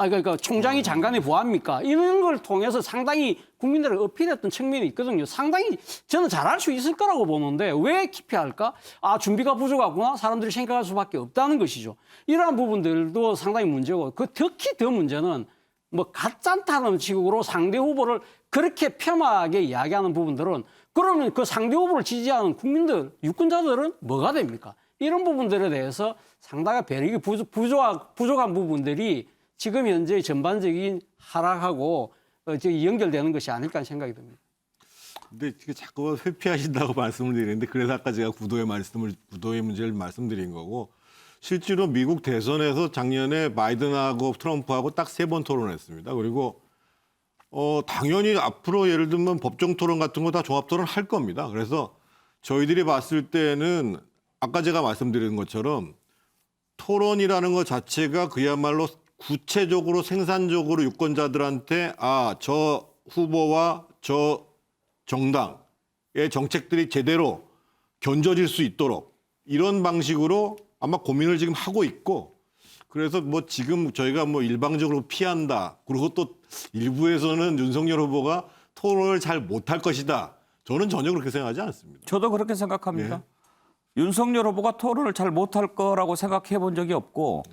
그러니까 총장이 장관의 부하입니까? 이런 걸 통해서 상당히 국민들을 어필했던 측면이 있거든요. 상당히 저는 잘할 수 있을 거라고 보는데 왜 기피할까? 준비가 부족하구나. 사람들이 생각할 수밖에 없다는 것이죠. 이러한 부분들도 상당히 문제고 특히 더 문제는 뭐 가짠타는 식으로 상대 후보를 그렇게 폄하하게 이야기하는 부분들은 그러면 그 상대 후보를 지지하는 국민들, 유권자들은 뭐가 됩니까? 이런 부분들에 대해서 상당히 배력이 부족한 부분들이 지금 현재 전반적인 하락하고 연결되는 것이 아닐까 생각이 듭니다. 근데 자꾸 회피하신다고 말씀을 드리는데 그래서 아까 제가 구도의 문제를 말씀드린 거고 실제로 미국 대선에서 작년에 바이든하고 트럼프하고 딱 3번 토론했습니다. 그리고 당연히 앞으로 예를 들면 법정 토론 같은 거 다 종합 토론 할 겁니다. 그래서 저희들이 봤을 때는 아까 제가 말씀드린 것처럼 토론이라는 것 자체가 그야말로 구체적으로 생산적으로 유권자들한테 저 후보와 저 정당의 정책들이 제대로 견져질 수 있도록 이런 방식으로 아마 고민을 지금 하고 있고 그래서 뭐 지금 저희가 뭐 일방적으로 피한다. 그리고 또 일부에서는 윤석열 후보가 토론을 잘 못할 것이다. 저는 전혀 그렇게 생각하지 않습니다. 저도 그렇게 생각합니다. 네. 윤석열 후보가 토론을 잘 못할 거라고 생각해 본 적이 없고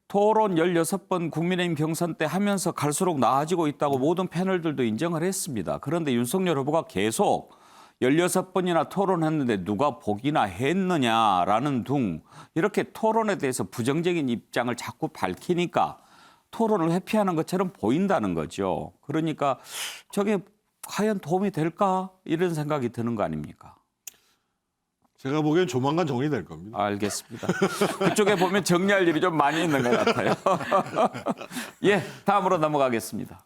토론 16번 국민의힘 경선 때 하면서 갈수록 나아지고 있다고 모든 패널들도 인정을 했습니다. 그런데 윤석열 후보가 계속 16번이나 토론했는데 누가 보기나 했느냐라는 둥 이렇게 토론에 대해서 부정적인 입장을 자꾸 밝히니까 토론을 회피하는 것처럼 보인다는 거죠. 그러니까 저게 과연 도움이 될까 이런 생각이 드는 거 아닙니까? 제가 보기엔 조만간 정리될 겁니다. 알겠습니다. 그쪽에 보면 정리할 일이 좀 많이 있는 것 같아요. 예, 다음으로 넘어가겠습니다.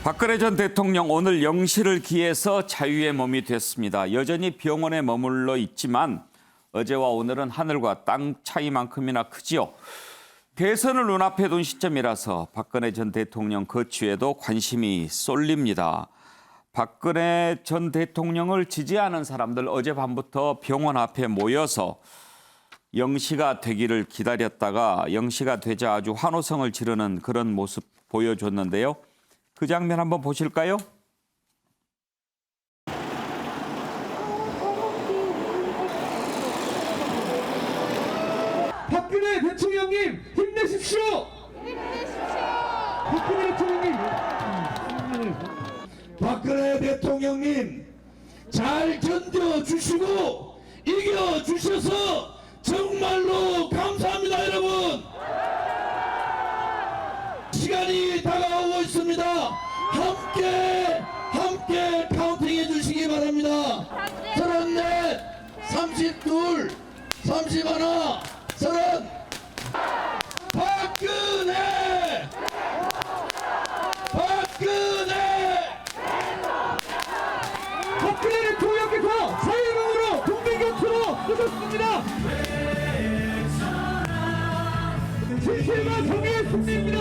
박근혜 전 대통령 오늘 영시를 기해서 자유의 몸이 됐습니다. 여전히 병원에 머물러 있지만 어제와 오늘은 하늘과 땅 차이만큼이나 크지요. 대선을 눈앞에 둔 시점이라서 박근혜 전 대통령 거취에도 관심이 쏠립니다. 박근혜 전 대통령을 지지하는 사람들 어젯밤부터 병원 앞에 모여서 영시가 되기를 기다렸다가 영시가 되자 아주 환호성을 지르는 그런 모습 보여줬는데요. 그 장면 한번 보실까요? 박근혜 대통령님 힘내십시오. 박근혜 대통령님. 박근혜 대통령님 잘 견뎌주시고 이겨주셔서 정말로 감사합니다. 여러분 시간이 다가오고 있습니다. 함께 카운팅해 주시기 바랍니다. 34, 32, 31, 30 박근혜 대통령께서 사회공으로 국민 곁으로 오셨습니다. 진실과 정의의 승리입니다.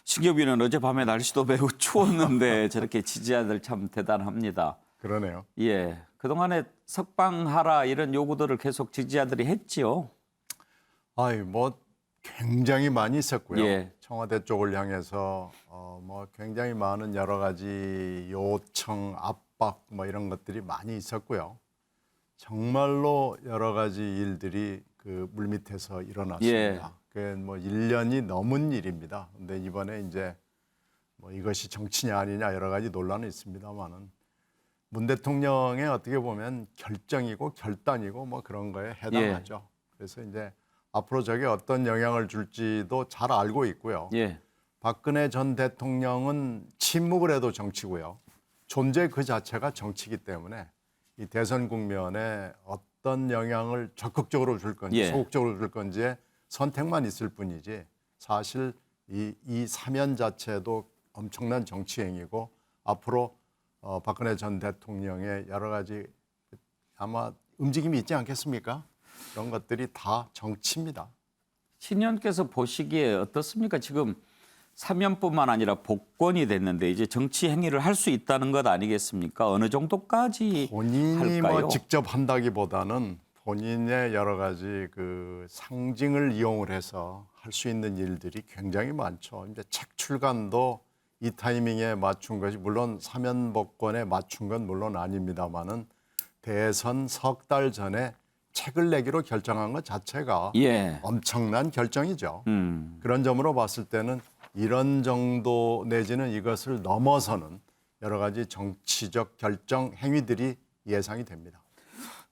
신경비는 어젯밤에 날씨도 매우 추웠는데 저렇게 지지자들 참 대단합니다. 그러네요. 예, 그동안에 석방하라 이런 요구들을 계속 지지자들이 했지요. 뭐 굉장히 많이 있었고요. 예. 청와대 쪽을 향해서 뭐 굉장히 많은 여러 가지 요청, 압박 뭐 이런 것들이 많이 있었고요. 정말로 여러 가지 일들이 그 물밑에서 일어났습니다. 예. 그 뭐 1년이 넘은 일입니다. 근데 이번에 이제 뭐 이것이 정치냐 아니냐 여러 가지 논란은 있습니다만은 문 대통령의 어떻게 보면 결정이고 결단이고 뭐 그런 거에 해당하죠. 그래서 이제 앞으로 저게 어떤 영향을 줄지도 잘 알고 있고요. 예. 박근혜 전 대통령은 침묵을 해도 정치고요. 존재 그 자체가 정치이기 때문에 이 대선 국면에 어떤 영향을 적극적으로 줄 건지 소극적으로 줄 건지에 선택만 있을 뿐이지 사실 이 사면 자체도 엄청난 정치 행위고 앞으로 박근혜 전 대통령의 여러 가지 아마 움직임이 있지 않겠습니까? 그런 것들이 다 정치입니다. 신의원께서 보시기에 어떻습니까? 지금 사면뿐만 아니라 복권이 됐는데 이제 정치 행위를 할 수 있다는 것 아니겠습니까? 어느 정도까지 본인이 할까요? 뭐 직접 한다기보다는 본인의 여러 가지 그 상징을 이용을 해서 할 수 있는 일들이 굉장히 많죠. 이제 책 출간도 이 타이밍에 맞춘 것이 물론 사면 복권에 맞춘 건 물론 아닙니다만은 대선 석 달 전에 책을 내기로 결정한 것 자체가 예. 엄청난 결정이죠. 그런 점으로 봤을 때는 이런 정도 내지는 이것을 넘어서는 여러 가지 정치적 결정 행위들이 예상이 됩니다.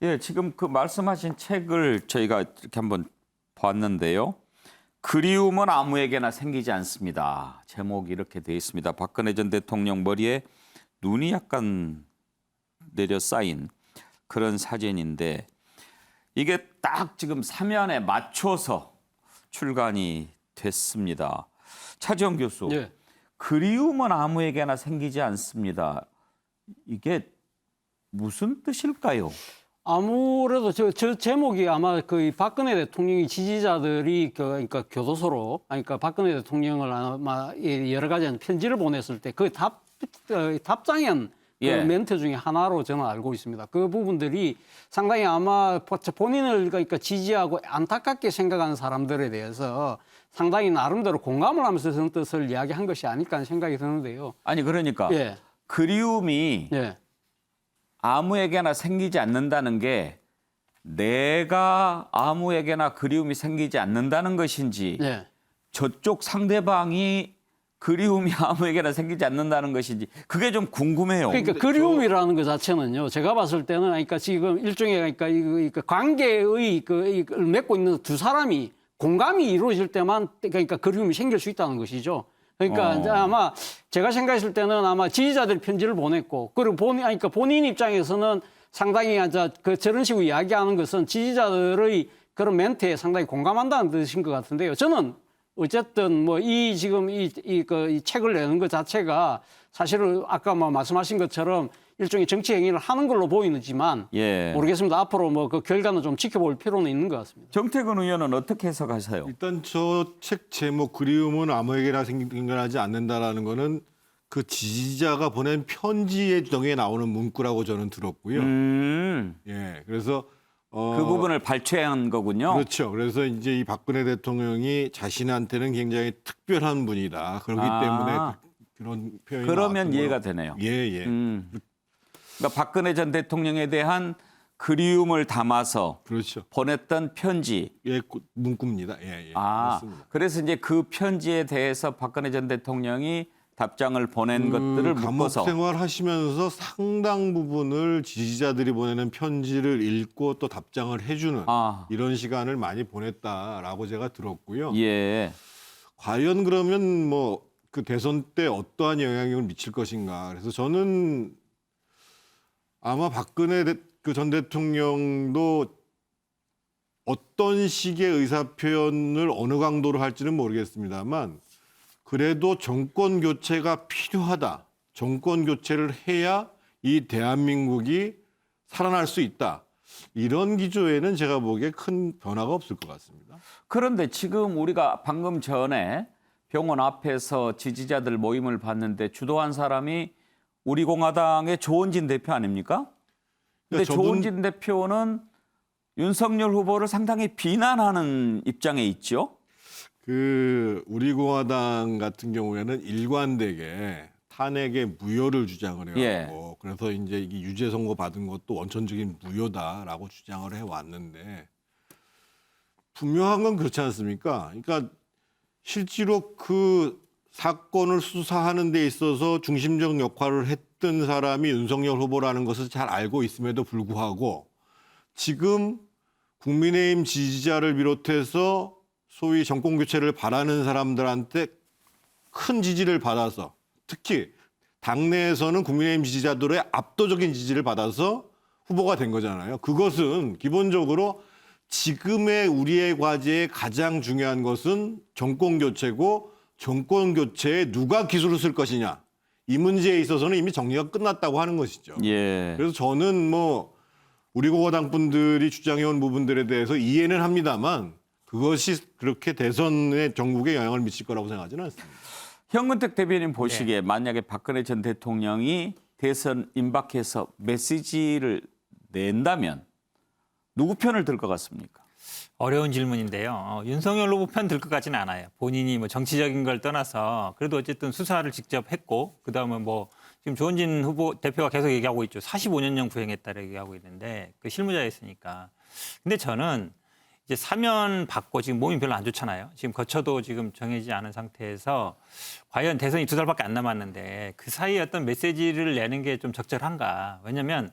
예, 지금 그 말씀하신 책을 저희가 이렇게 한번 봤는데요. 그리움은 아무에게나 생기지 않습니다. 제목이 이렇게 되어 있습니다. 박근혜 전 대통령 머리에 눈이 약간 내려 쌓인 그런 사진인데 이게 딱 지금 사면에 맞춰서 출간이 됐습니다. 차지원 교수, 예. 그리움은 아무에게나 생기지 않습니다. 이게 무슨 뜻일까요? 아무래도 저 제목이 아마 그 박근혜 대통령이 지지자들이 그러니까 교도소로, 그러니까 박근혜 대통령을 아마 여러 가지 편지를 보냈을 때 그 답장한 그 예. 멘트 중에 하나로 저는 알고 있습니다. 그 부분들이 상당히 아마 본인을 그러니까 지지하고 안타깝게 생각하는 사람들에 대해서 상당히 나름대로 공감을 하면서 그런 뜻을 이야기한 것이 아닐까 하는 생각이 드는데요. 아니 그러니까 예. 그리움이 예. 아무에게나 생기지 않는다는 게 내가 아무에게나 그리움이 생기지 않는다는 것인지 예. 저쪽 상대방이 그리움이 아무에게나 생기지 않는다는 것인지 그게 좀 궁금해요. 그러니까 그리움이라는 것 자체는요. 제가 봤을 때는 그러니까 지금 일종의 그러니까 관계의 그걸 맺고 있는 두 사람이 공감이 이루어질 때만 그러니까 그리움이 생길 수 있다는 것이죠. 그러니까 이제 아마 제가 생각했을 때는 아마 지지자들이 편지를 보냈고 그리고 그러니까 본인 입장에서는 상당히 저런 식으로 이야기하는 것은 지지자들의 그런 멘트에 상당히 공감한다는 뜻인 것 같은데요. 저는 어쨌든 뭐 이 지금 이 책을 내는 것 자체가 사실은 아까 뭐 말씀하신 것처럼 일종의 정치 행위를 하는 걸로 보이지만 예. 모르겠습니다. 앞으로 뭐 그 결과는 좀 지켜볼 필요는 있는 것 같습니다. 정태근 의원은 어떻게 해석하세요? 일단 저 책 제목 그리움은 아무에게나 생겨나지 않는다라는 거는 그 지지자가 보낸 편지의 정에 나오는 문구라고 저는 들었고요. 예, 그래서 그 부분을 발췌한 거군요. 그렇죠. 그래서 이제 이 박근혜 대통령이 자신한테는 굉장히 특별한 분이다. 그렇기 때문에 그런 표현이 그러면 나왔던 이해가 거로. 되네요. 예, 예. 그러니까 박근혜 전 대통령에 대한 그리움을 담아서 그렇죠. 보냈던 편지. 예, 문구입니다. 예, 예. 그렇습니다. 그래서 이제 그 편지에 대해서 박근혜 전 대통령이 답장을 보낸 것들을 감옥 묶어서 생활하시면서 상당 부분을 지지자들이 보내는 편지를 읽고 또 답장을 해주는 이런 시간을 많이 보냈다라고 제가 들었고요. 예. 과연 그러면 뭐 그 대선 때 어떠한 영향을 미칠 것인가. 그래서 저는 아마 박근혜 그 전 대통령도 어떤 식의 의사 표현을 어느 강도로 할지는 모르겠습니다만 그래도 정권 교체가 필요하다. 정권 교체를 해야 이 대한민국이 살아날 수 있다. 이런 기조에는 제가 보기에 큰 변화가 없을 것 같습니다. 그런데 지금 우리가 방금 전에 병원 앞에서 지지자들 모임을 봤는데 주도한 사람이 우리공화당의 조원진 대표 아닙니까? 근데 조원진 대표는 윤석열 후보를 상당히 비난하는 입장에 있죠. 그 우리공화당 같은 경우에는 일관되게 탄핵의 무효를 주장을 해왔고 그래서 이제 이게 유죄 선고 받은 것도 원천적인 무효다라고 주장을 해왔는데 분명한 건 그렇지 않습니까? 그러니까 실제로 그 사건을 수사하는 데 있어서 중심적 역할을 했던 사람이 윤석열 후보라는 것을 잘 알고 있음에도 불구하고 지금 국민의힘 지지자를 비롯해서 소위 정권 교체를 바라는 사람들한테 큰 지지를 받아서 특히 당내에서는 국민의힘 지지자들의 압도적인 지지를 받아서 후보가 된 거잖아요. 그것은 기본적으로 지금의 우리의 과제의 가장 중요한 것은 정권 교체고 정권 교체에 누가 기술을 쓸 것이냐. 이 문제에 있어서는 이미 정리가 끝났다고 하는 것이죠. 예. 그래서 저는 뭐 우리 공화당 분들이 주장해온 부분들에 대해서 이해는 합니다만 그것이 그렇게 대선의 전국에 영향을 미칠 거라고 생각하지는 않습니다. 현근택 대변인 보시기에 만약에 박근혜 전 대통령이 대선 임박해서 메시지를 낸다면 누구 편을 들 것 같습니까? 어려운 질문인데요. 윤석열 후보 편 들 것 같지는 않아요. 본인이 뭐 정치적인 걸 떠나서 그래도 어쨌든 수사를 직접 했고 그다음에 뭐 지금 조원진 후보 대표가 계속 얘기하고 있죠. 45년형 구형했다고 얘기하고 있는데 그 실무자였으니까. 근데 저는 이제 사면 받고 지금 몸이 별로 안 좋잖아요. 지금 거처도 지금 정해지지 않은 상태에서 과연 대선이 2달밖에 안 남았는데 그 사이에 어떤 메시지를 내는 게 좀 적절한가. 왜냐하면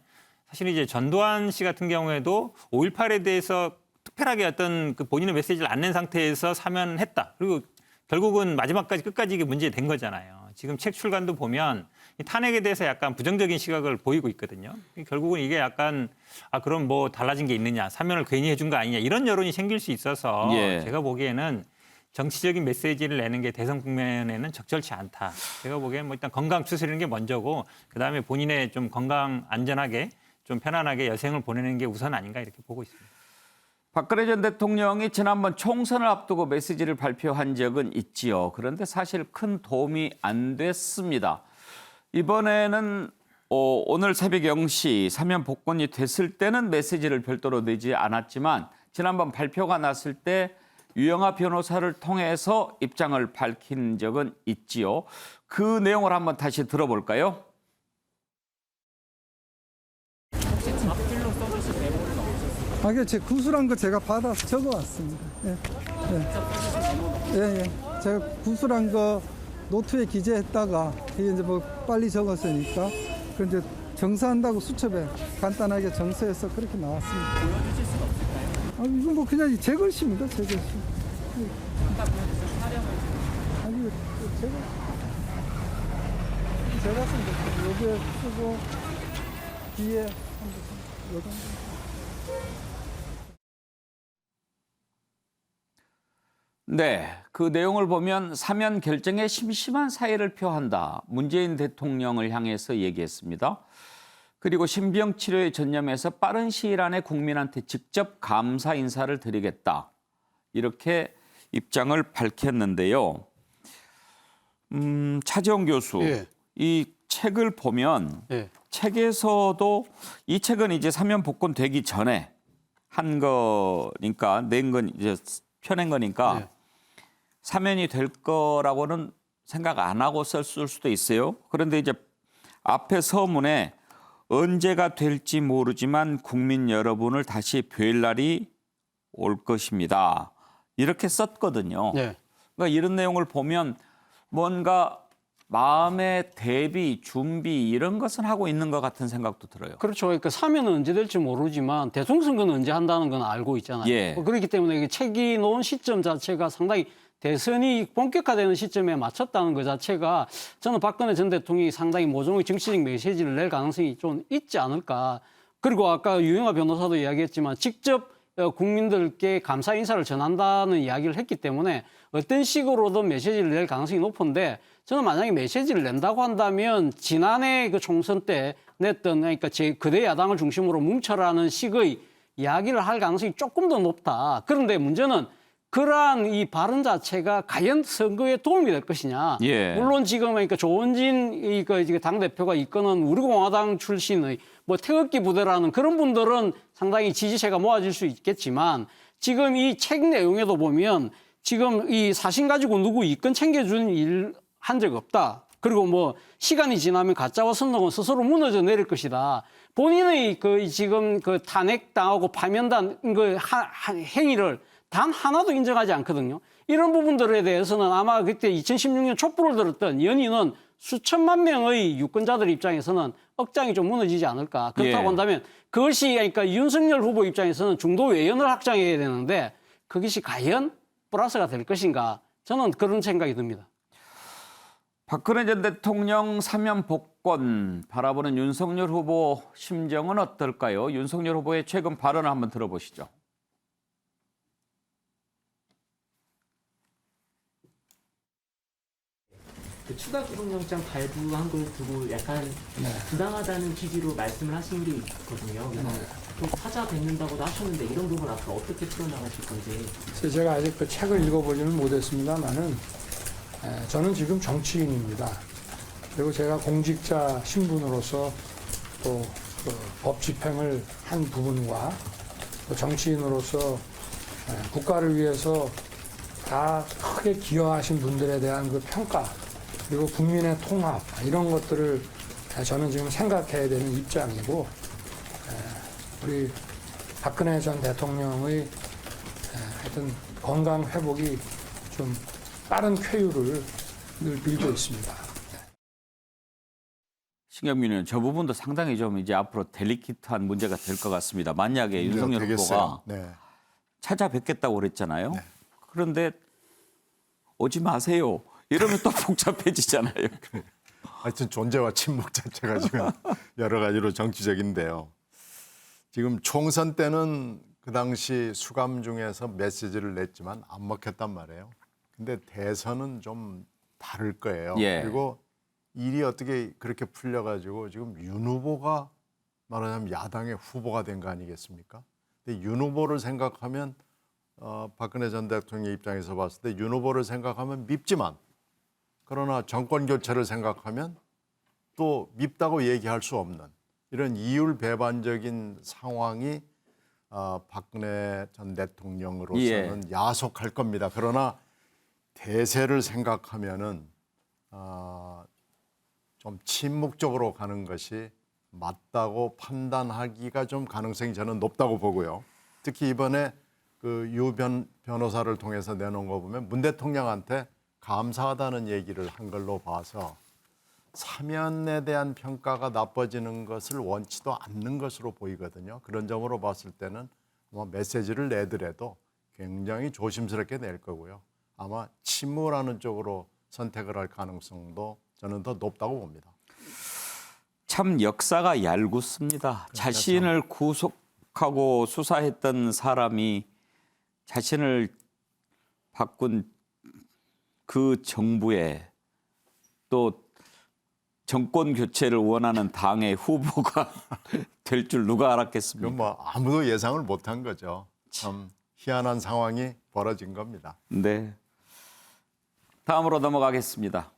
사실 이제 전두환 씨 같은 경우에도 5.18에 대해서 특별하게 어떤 그 본인의 메시지를 안 낸 상태에서 사면했다. 그리고 결국은 마지막까지 끝까지 이게 문제된 거잖아요. 지금 책 출간도 보면 이 탄핵에 대해서 약간 부정적인 시각을 보이고 있거든요. 결국은 이게 약간 그럼 뭐 달라진 게 있느냐, 사면을 괜히 해준 거 아니냐 이런 여론이 생길 수 있어서 제가 보기에는 정치적인 메시지를 내는 게 대선 국면에는 적절치 않다. 제가 보기에는 뭐 일단 건강 추스리는 게 먼저고 그다음에 본인의 좀 건강 안전하게 좀 편안하게 여생을 보내는 게 우선 아닌가 이렇게 보고 있습니다. 박근혜 전 대통령이 지난번 총선을 앞두고 메시지를 발표한 적은 있지요. 그런데 사실 큰 도움이 안 됐습니다. 이번에는 오늘 새벽 0시 사면 복권이 됐을 때는 메시지를 별도로 내지 않았지만 지난번 발표가 났을 때 유영하 변호사를 통해서 입장을 밝힌 적은 있지요. 그 내용을 한번 다시 들어볼까요? 제 구술한 거 제가 받아서 적어왔습니다. 제가 구술한 거 노트에 기재했다가 이게 이제 뭐 빨리 적었으니까 그 이제 정사한다고 수첩에 간단하게 정서해서 그렇게 나왔습니다. 이건 뭐 그냥 제 글씨입니다. 제 글씨. 제가 쓴 거 여기에 쓰고 뒤에 요 정도. 네, 그 내용을 보면 사면 결정에 심심한 사의를 표한다. 문재인 대통령을 향해서 얘기했습니다. 그리고 신병 치료에 전념해서 빠른 시일 안에 국민한테 직접 감사 인사를 드리겠다. 이렇게 입장을 밝혔는데요. 차재원 교수, 이 책을 보면 책에서도 이 책은 이제 사면 복권 되기 전에 한 거니까 낸 건 이제 펴낸 거니까 사면이 될 거라고는 생각 안 하고 썼을 수도 있어요. 그런데 이제 앞에 서문에 언제가 될지 모르지만 국민 여러분을 다시 뵐 날이 올 것입니다. 이렇게 썼거든요. 그러니까 이런 내용을 보면 뭔가 마음의 대비, 준비 이런 것은 하고 있는 것 같은 생각도 들어요. 그렇죠. 그러니까 사면은 언제 될지 모르지만 대통령 선거는 언제 한다는 건 알고 있잖아요. 그렇기 때문에 책이 놓은 시점 자체가 상당히 대선이 본격화되는 시점에 맞췄다는 것 자체가 저는 박근혜 전 대통령이 상당히 모종의 정치적 메시지를 낼 가능성이 좀 있지 않을까. 그리고 아까 유영하 변호사도 이야기했지만 직접 국민들께 감사 인사를 전한다는 이야기를 했기 때문에 어떤 식으로든 메시지를 낼 가능성이 높은데 저는 만약에 메시지를 낸다고 한다면 지난해 그 총선 때 냈던 그러니까 그대 야당을 중심으로 뭉쳐라는 식의 이야기를 할 가능성이 조금 더 높다. 그런데 문제는 그러한 이 발언 자체가 과연 선거에 도움이 될 것이냐. 물론 지금 그러니까 조원진 당대표가 이끄는 우리공화당 출신의 뭐 태극기 부대라는 그런 분들은 상당히 지지세가 모아질 수 있겠지만 지금 이 책 내용에도 보면 지금 이 사신 가지고 누구 이권 챙겨준 일 한 적 없다. 그리고 뭐 시간이 지나면 가짜와 선동은 스스로 무너져 내릴 것이다. 본인의 지금 탄핵당하고 파면단 행위를 단 하나도 인정하지 않거든요. 이런 부분들에 대해서는 아마 그때 2016년 촛불을 들었던 연인은 수천만 명의 유권자들 입장에서는 억장이 좀 무너지지 않을까. 그렇다고 한다면 그것이 그러니까 윤석열 후보 입장에서는 중도 외연을 확장해야 되는데 그것이 과연 플러스가 될 것인가. 저는 그런 생각이 듭니다. 박근혜 전 대통령 사면 복권 바라보는 윤석열 후보 심정은 어떨까요? 윤석열 후보의 최근 발언을 한번 들어보시죠. 추가 구속영장 발부한 걸 두고 약간 부당하다는 취지로 말씀을 하신 게 있거든요. 또 찾아뵙는다고도 하셨는데 이런 부분 앞으로 어떻게 풀어나가실 건지. 제가 아직 그 책을 읽어보지는 못했습니다만은 저는 지금 정치인입니다. 그리고 제가 공직자 신분으로서 또 법 집행을 한 부분과 또 정치인으로서 국가를 위해서 다 크게 기여하신 분들에 대한 그 평가 그리고 국민의 통합 이런 것들을 저는 지금 생각해야 되는 입장이고 우리 박근혜 전 대통령의 하여튼 건강 회복이 좀 빠른 쾌유를 늘 빌고 있습니다. 신경민 의원, 저 부분도 상당히 좀 이제 앞으로 델리케이트한 문제가 될 것 같습니다. 만약에 윤석열 후보가 찾아뵙겠다고 그랬잖아요. 그런데 오지 마세요. 이러면 또 복잡해지잖아요. 하여튼 존재와 침묵 자체가 지금 여러 가지로 정치적인데요. 지금 총선 때는 그 당시 수감 중에서 메시지를 냈지만 안 먹혔단 말이에요. 근데 대선은 좀 다를 거예요. 예. 그리고 일이 어떻게 그렇게 풀려가지고 지금 윤 후보가 말하자면 야당의 후보가 된 거 아니겠습니까? 근데 윤 후보를 생각하면 박근혜 전 대통령 입장에서 봤을 때 윤 후보를 생각하면 밉지만 그러나 정권 교체를 생각하면 또 밉다고 얘기할 수 없는 이런 이율배반적인 상황이 박근혜 전 대통령으로서는 야속할 겁니다. 그러나 대세를 생각하면은 좀 침묵적으로 가는 것이 맞다고 판단하기가 좀 가능성이 저는 높다고 보고요. 특히 이번에 그 유 변호사를 통해서 내놓은 거 보면 문 대통령한테 감사하다는 얘기를 한 걸로 봐서 사면에 대한 평가가 나빠지는 것을 원치도 않는 것으로 보이거든요. 그런 점으로 봤을 때는 아마 메시지를 내더라도 굉장히 조심스럽게 낼 거고요. 아마 침묵하는 쪽으로 선택을 할 가능성도 저는 더 높다고 봅니다. 참 역사가 얄궂습니다. 자신을 구속하고 수사했던 사람이 자신을 바꾼 그 정부에 또 정권 교체를 원하는 당의 후보가 될 줄 누가 알았겠습니까? 뭐 아무도 예상을 못한 거죠. 참 희한한 상황이 벌어진 겁니다. 네. 다음으로 넘어가겠습니다.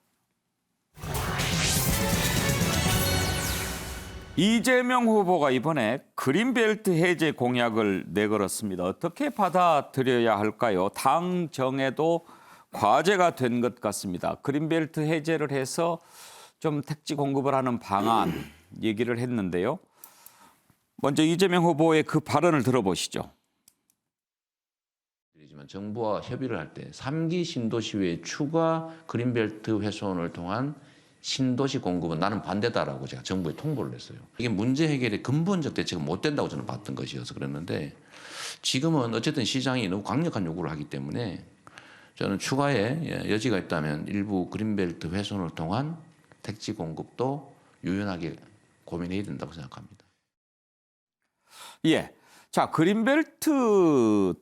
이재명 후보가 이번에 그린벨트 해제 공약을 내걸었습니다. 어떻게 받아들여야 할까요? 당 정에도 과제가 된 것 같습니다. 그린벨트 해제를 해서 좀 택지 공급을 하는 방안 얘기를 했는데요. 먼저 이재명 후보의 그 발언을 들어보시죠. 정부와 협의를 할 때 3기 신도시 외에 추가 그린벨트 훼손을 통한 신도시 공급은 나는 반대다라고 제가 정부에 통보를 했어요. 이게 문제 해결의 근본적 대책은 못 된다고 저는 봤던 것이어서 그랬는데 지금은 어쨌든 시장이 너무 강력한 요구를 하기 때문에 저는 추가에 여지가 있다면 일부 그린벨트 훼손을 통한 택지 공급도 유연하게 고민해야 된다고 생각합니다. 예. 자, 그린벨트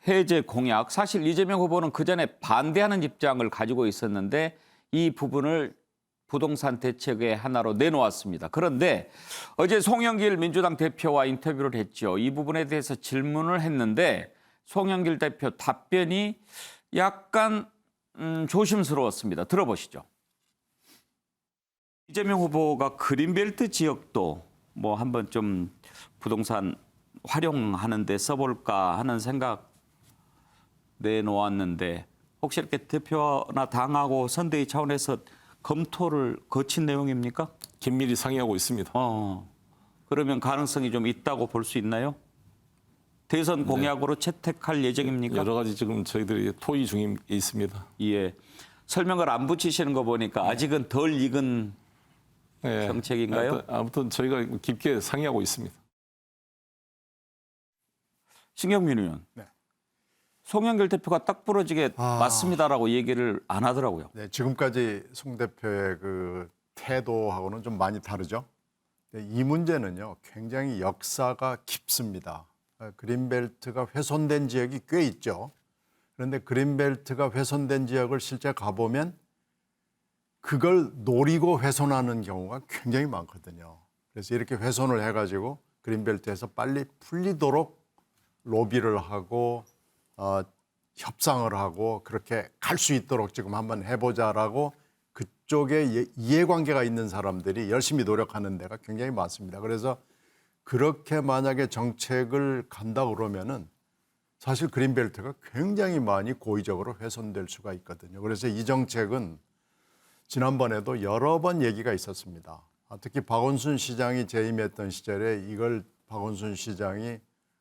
해제 공약. 사실 이재명 후보는 그전에 반대하는 입장을 가지고 있었는데 이 부분을 부동산 대책의 하나로 내놓았습니다. 그런데 어제 송영길 민주당 대표와 인터뷰를 했죠. 이 부분에 대해서 질문을 했는데 송영길 대표 답변이 약간 조심스러웠습니다. 들어보시죠. 이재명 후보가 그린벨트 지역도 뭐 한번 좀 부동산 활용하는 데 써볼까 하는 생각 내놓았는데 혹시 이렇게 대표나 당하고 선대위 차원에서 검토를 거친 내용입니까? 긴밀히 상의하고 있습니다. 그러면 가능성이 좀 있다고 볼 수 있나요? 대선 공약으로 채택할 예정입니까? 여러 가지 지금 저희들이 토의 중에 있습니다. 예. 설명을 안 붙이시는 거 보니까 아직은 덜 익은 정책인가요? 아무튼 저희가 깊게 상의하고 있습니다. 신경민 의원. 네. 송영길 대표가 딱 부러지게 맞습니다라고 얘기를 안 하더라고요. 네, 지금까지 송 대표의 그 태도하고는 좀 많이 다르죠. 이 문제는요, 굉장히 역사가 깊습니다. 그린벨트가 훼손된 지역이 꽤 있죠. 그런데 그린벨트가 훼손된 지역을 실제 가보면 그걸 노리고 훼손하는 경우가 굉장히 많거든요. 그래서 이렇게 훼손을 해가지고 그린벨트에서 빨리 풀리도록 로비를 하고 협상을 하고 그렇게 갈 수 있도록 지금 한번 해보자라고 그쪽에 이해관계가 있는 사람들이 열심히 노력하는 데가 굉장히 많습니다. 그래서 그렇게 만약에 정책을 간다 그러면은 사실 그린벨트가 굉장히 많이 고의적으로 훼손될 수가 있거든요. 그래서 이 정책은 지난번에도 여러 번 얘기가 있었습니다. 특히 박원순 시장이 재임했던 시절에 이걸 박원순 시장이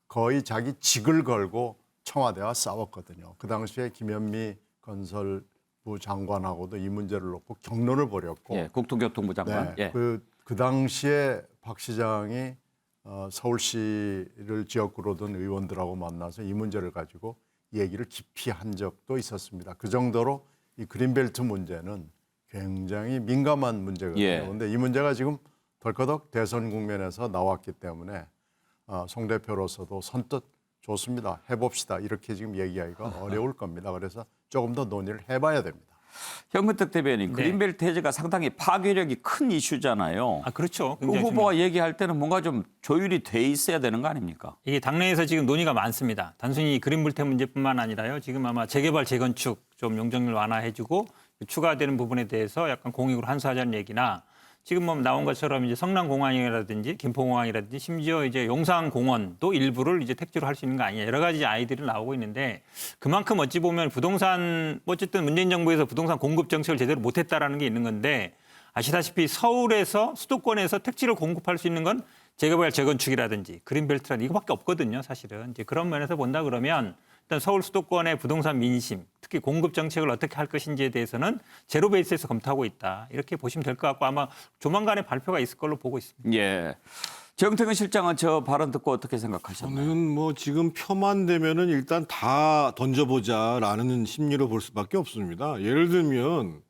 거의 자기 직을 걸고 청와대와 싸웠거든요. 그 당시에 김현미 건설부 장관하고도 이 문제를 놓고 격론을 벌였고, 예, 국토교통부 장관. 네, 예. 그 당시에 박 시장이 서울시를 지역구로 둔 의원들하고 만나서 이 문제를 가지고 얘기를 깊이 한 적도 있었습니다. 그 정도로 이 그린벨트 문제는 굉장히 민감한 문제거든요. 예. 그런데 이 문제가 지금 덜커덕 대선 국면에서 나왔기 때문에 송 대표로서도 선뜻 좋습니다. 해봅시다. 이렇게 지금 얘기하기가 어려울 겁니다. 그래서 조금 더 논의를 해봐야 됩니다. 현근택 대변인, 그린벨트 해제가 상당히 파괴력이 큰 이슈잖아요. 아, 그렇죠. 그 후보가 얘기할 때는 뭔가 좀 조율이 돼 있어야 되는 거 아닙니까? 이게 당내에서 지금 논의가 많습니다. 단순히 그린벨트 문제뿐만 아니라요. 지금 아마 재개발, 재건축 좀 용적률 완화해주고 추가되는 부분에 대해서 약간 공익으로 환수하자는 얘기나 지금 뭐 나온 것처럼 이제 성남공항이라든지 김포공항이라든지 심지어 이제 용산공원도 일부를 이제 택지로 할 수 있는 거 아니냐 여러 가지 아이디어를 나오고 있는데 그만큼 어찌 보면 부동산 어쨌든 문재인 정부에서 부동산 공급 정책을 제대로 못했다라는 게 있는 건데 아시다시피 서울에서 수도권에서 택지를 공급할 수 있는 건 재개발 재건축이라든지 그린벨트라든지 이거밖에 없거든요. 사실은 이제 그런 면에서 본다 그러면 일단 서울 수도권의 부동산 민심, 특히 공급 정책을 어떻게 할 것인지에 대해서는 제로 베이스에서 검토하고 있다. 이렇게 보시면 될 것 같고 아마 조만간에 발표가 있을 걸로 보고 있습니다. 예. 정태근 실장은 저 발언 듣고 어떻게 생각하셨나요? 저는 뭐 지금 표만 되면은 일단 다 던져보자라는 심리로 볼 수밖에 없습니다. 예를 들면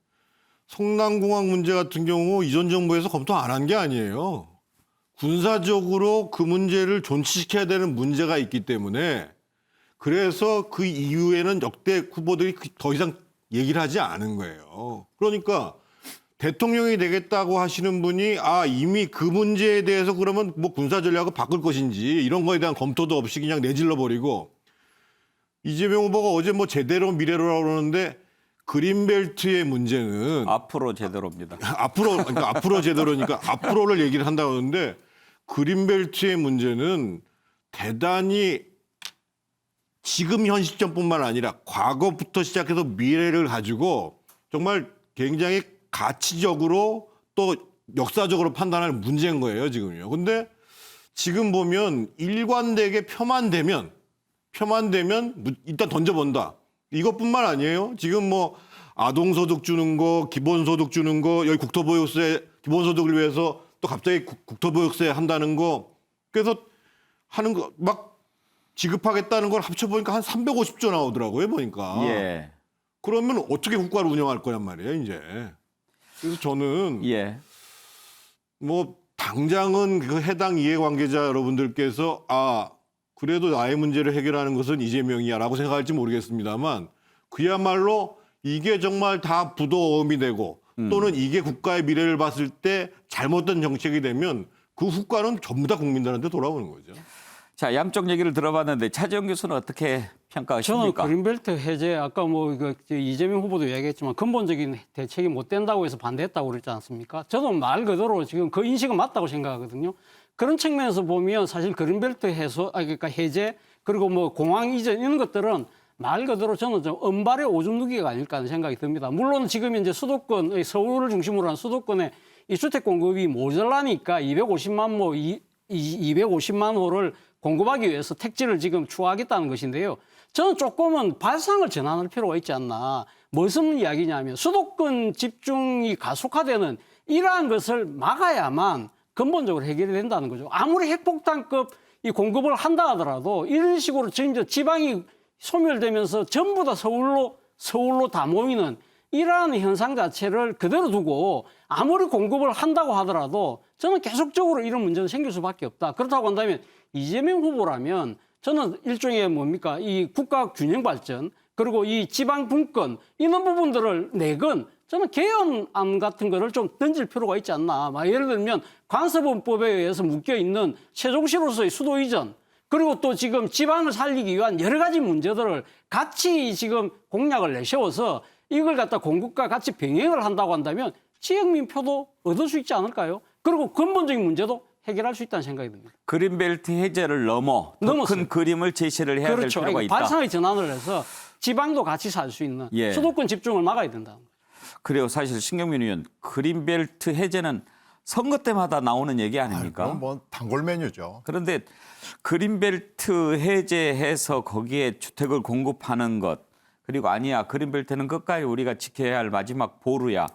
성남공항 문제 같은 경우 이전 정부에서 검토 안 한 게 아니에요. 군사적으로 그 문제를 존치시켜야 되는 문제가 있기 때문에 그래서 그 이후에는 역대 후보들이 더 이상 얘기를 하지 않은 거예요. 그러니까 대통령이 되겠다고 하시는 분이 이미 그 문제에 대해서 그러면 뭐 군사 전략을 바꿀 것인지 이런 거에 대한 검토도 없이 그냥 내질러 버리고 이재명 후보가 어제 뭐 제대로 미래로라고 그러는데 그린벨트의 문제는 앞으로 제대로입니다. 앞으로 제대로니까 앞으로를 얘기를 한다고 하는데 그린벨트의 문제는 대단히 지금 현 시점뿐만 아니라 과거부터 시작해서 미래를 가지고 정말 굉장히 가치적으로 또 역사적으로 판단할 문제인 거예요, 지금요. 근데 지금 보면 일관되게 표만 되면 일단 던져본다. 이것뿐만 아니에요. 지금 뭐 아동소득 주는 거, 기본소득 주는 거, 여기 국토보유세 기본소득을 위해서 또 갑자기 국토보유세 한다는 거. 그래서 하는 거 막 지급하겠다는 걸 합쳐보니까 한 350조 나오더라고요, 보니까. 예. 그러면 어떻게 국가를 운영할 거란 말이에요, 이제. 그래서 저는 뭐 당장은 그 해당 이해관계자 여러분들께서 그래도 나의 문제를 해결하는 것은 이재명이야라고 생각할지 모르겠습니다만 그야말로 이게 정말 다 부도어음이 되고 또는 이게 국가의 미래를 봤을 때 잘못된 정책이 되면 그 후과는 전부 다 국민들한테 돌아오는 거죠. 자, 양쪽 얘기를 들어봤는데 차재영 교수는 어떻게 평가하십니까? 저는 그린벨트 해제 아까 뭐 이재명 후보도 이야기했지만 근본적인 대책이 못 된다고 해서 반대했다고 그랬지 않습니까? 저도 말 그대로 지금 그 인식은 맞다고 생각하거든요. 그런 측면에서 보면 사실 그린벨트 그러니까 해제 그리고 뭐 공항 이전 이런 것들은 말 그대로 저는 좀 은발의 오줌 누기가 아닐까 하는 생각이 듭니다. 물론 지금 이제 수도권 서울을 중심으로 한 수도권의 이 주택 공급이 모자라니까 250만 호를 공급하기 위해서 택지를 지금 추가하겠다는 것인데요. 저는 조금은 발상을 전환할 필요가 있지 않나. 무슨 이야기냐면 수도권 집중이 가속화되는 이러한 것을 막아야만 근본적으로 해결이 된다는 거죠. 아무리 핵폭탄급 이 공급을 한다 하더라도 이런 식으로 지금 지방이 소멸되면서 전부 다 서울로 다 모이는 이러한 현상 자체를 그대로 두고 아무리 공급을 한다고 하더라도 저는 계속적으로 이런 문제는 생길 수밖에 없다. 그렇다고 한다면 이재명 후보라면 저는 일종의 뭡니까? 이 국가 균형 발전 그리고 이 지방 분권 이런 부분들을 내건 저는 개헌안 같은 거를 좀 던질 필요가 있지 않나. 예를 들면 관세범법에 의해서 묶여 있는 세종시로서의 수도 이전 그리고 또 지금 지방을 살리기 위한 여러 가지 문제들을 같이 지금 공약을 내세워서 이걸 갖다 공급과 같이 병행을 한다고 한다면 지역민표도 얻을 수 있지 않을까요? 그리고 근본적인 문제도 해결할 수 있다는 생각이 듭니다. 그린벨트 해제를 넘어 더 큰 그림을 제시를 해야 그렇죠. 될 필요가 있다. 발상의 전환을 해서 지방도 같이 살 수 있는 예. 수도권 집중을 막아야 된다. 그래요. 사실 신경민 의원 그린벨트 해제는 선거 때마다 나오는 얘기 아닙니까? 그건 뭐 단골 메뉴죠. 그런데 그린벨트 해제해서 거기에 주택을 공급하는 것 그리고 아니야 그린벨트는 끝까지 우리가 지켜야 할 마지막 보루야.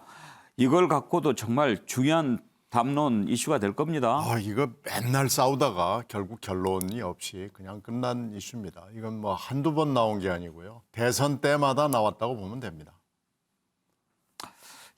이걸 갖고도 정말 중요한 담론 이슈가 될 겁니다. 이거 맨날 싸우다가 결국 결론이 없이 그냥 끝난 이슈입니다. 이건 뭐 한두 번 나온 게 아니고요. 대선 때마다 나왔다고 보면 됩니다.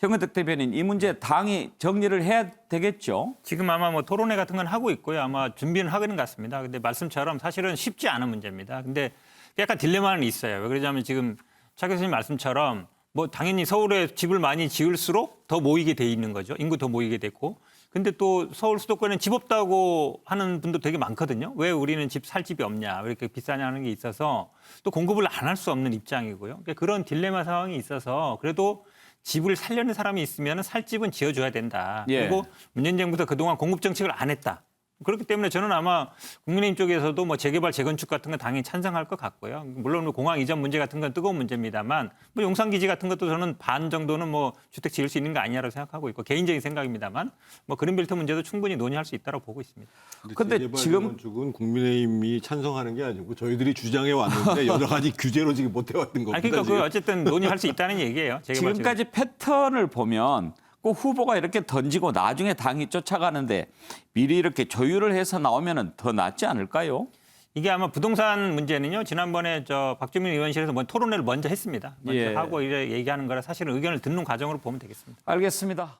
현근택 대변인, 이 문제 당이 정리를 해야 되겠죠? 지금 아마 뭐 토론회 같은 건 하고 있고요. 아마 준비는 하는 것 같습니다. 근데 말씀처럼 사실은 쉽지 않은 문제입니다. 근데 약간 딜레마는 있어요. 왜 그러냐면 지금 차 교수님 말씀처럼 뭐 당연히 서울에 집을 많이 지을수록 더 모이게 돼 있는 거죠. 인구 더 모이게 됐고. 근데 또 서울 수도권에는 집 없다고 하는 분도 되게 많거든요. 왜 우리는 살 집이 없냐, 왜 이렇게 비싸냐 하는 게 있어서 또 공급을 안 할 수 없는 입장이고요. 그러니까 그런 딜레마 상황이 있어서 그래도 집을 살려는 사람이 있으면 살 집은 지어줘야 된다. 예. 그리고 문재인 정부도 그동안 공급 정책을 안 했다. 그렇기 때문에 저는 아마 국민의힘 쪽에서도 뭐 재개발, 재건축 같은 건 당연히 찬성할 것 같고요. 물론 공항 이전 문제 같은 건 뜨거운 문제입니다만 뭐 용산기지 같은 것도 저는 반 정도는 뭐 주택 지을 수 있는 거 아니냐고 생각하고 있고 개인적인 생각입니다만 뭐 그린벨트 문제도 충분히 논의할 수 있다고 보고 있습니다. 근데 지금 재건축은 국민의힘이 찬성하는 게 아니고 저희들이 주장해 왔는데 여러 가지 규제로 지금 못 해왔던 겁니다. 그러니까 그 어쨌든 논의할 수 있다는 얘기예요. 지금까지 패턴을 보면 꼭 후보가 이렇게 던지고 나중에 당이 쫓아가는데 미리 이렇게 조율을 해서 나오면 더 낫지 않을까요? 이게 아마 부동산 문제는요. 지난번에 박주민 의원실에서 토론회를 먼저 했습니다. 먼저 예. 하고 이제 얘기하는 거라 사실은 의견을 듣는 과정으로 보면 되겠습니다. 알겠습니다.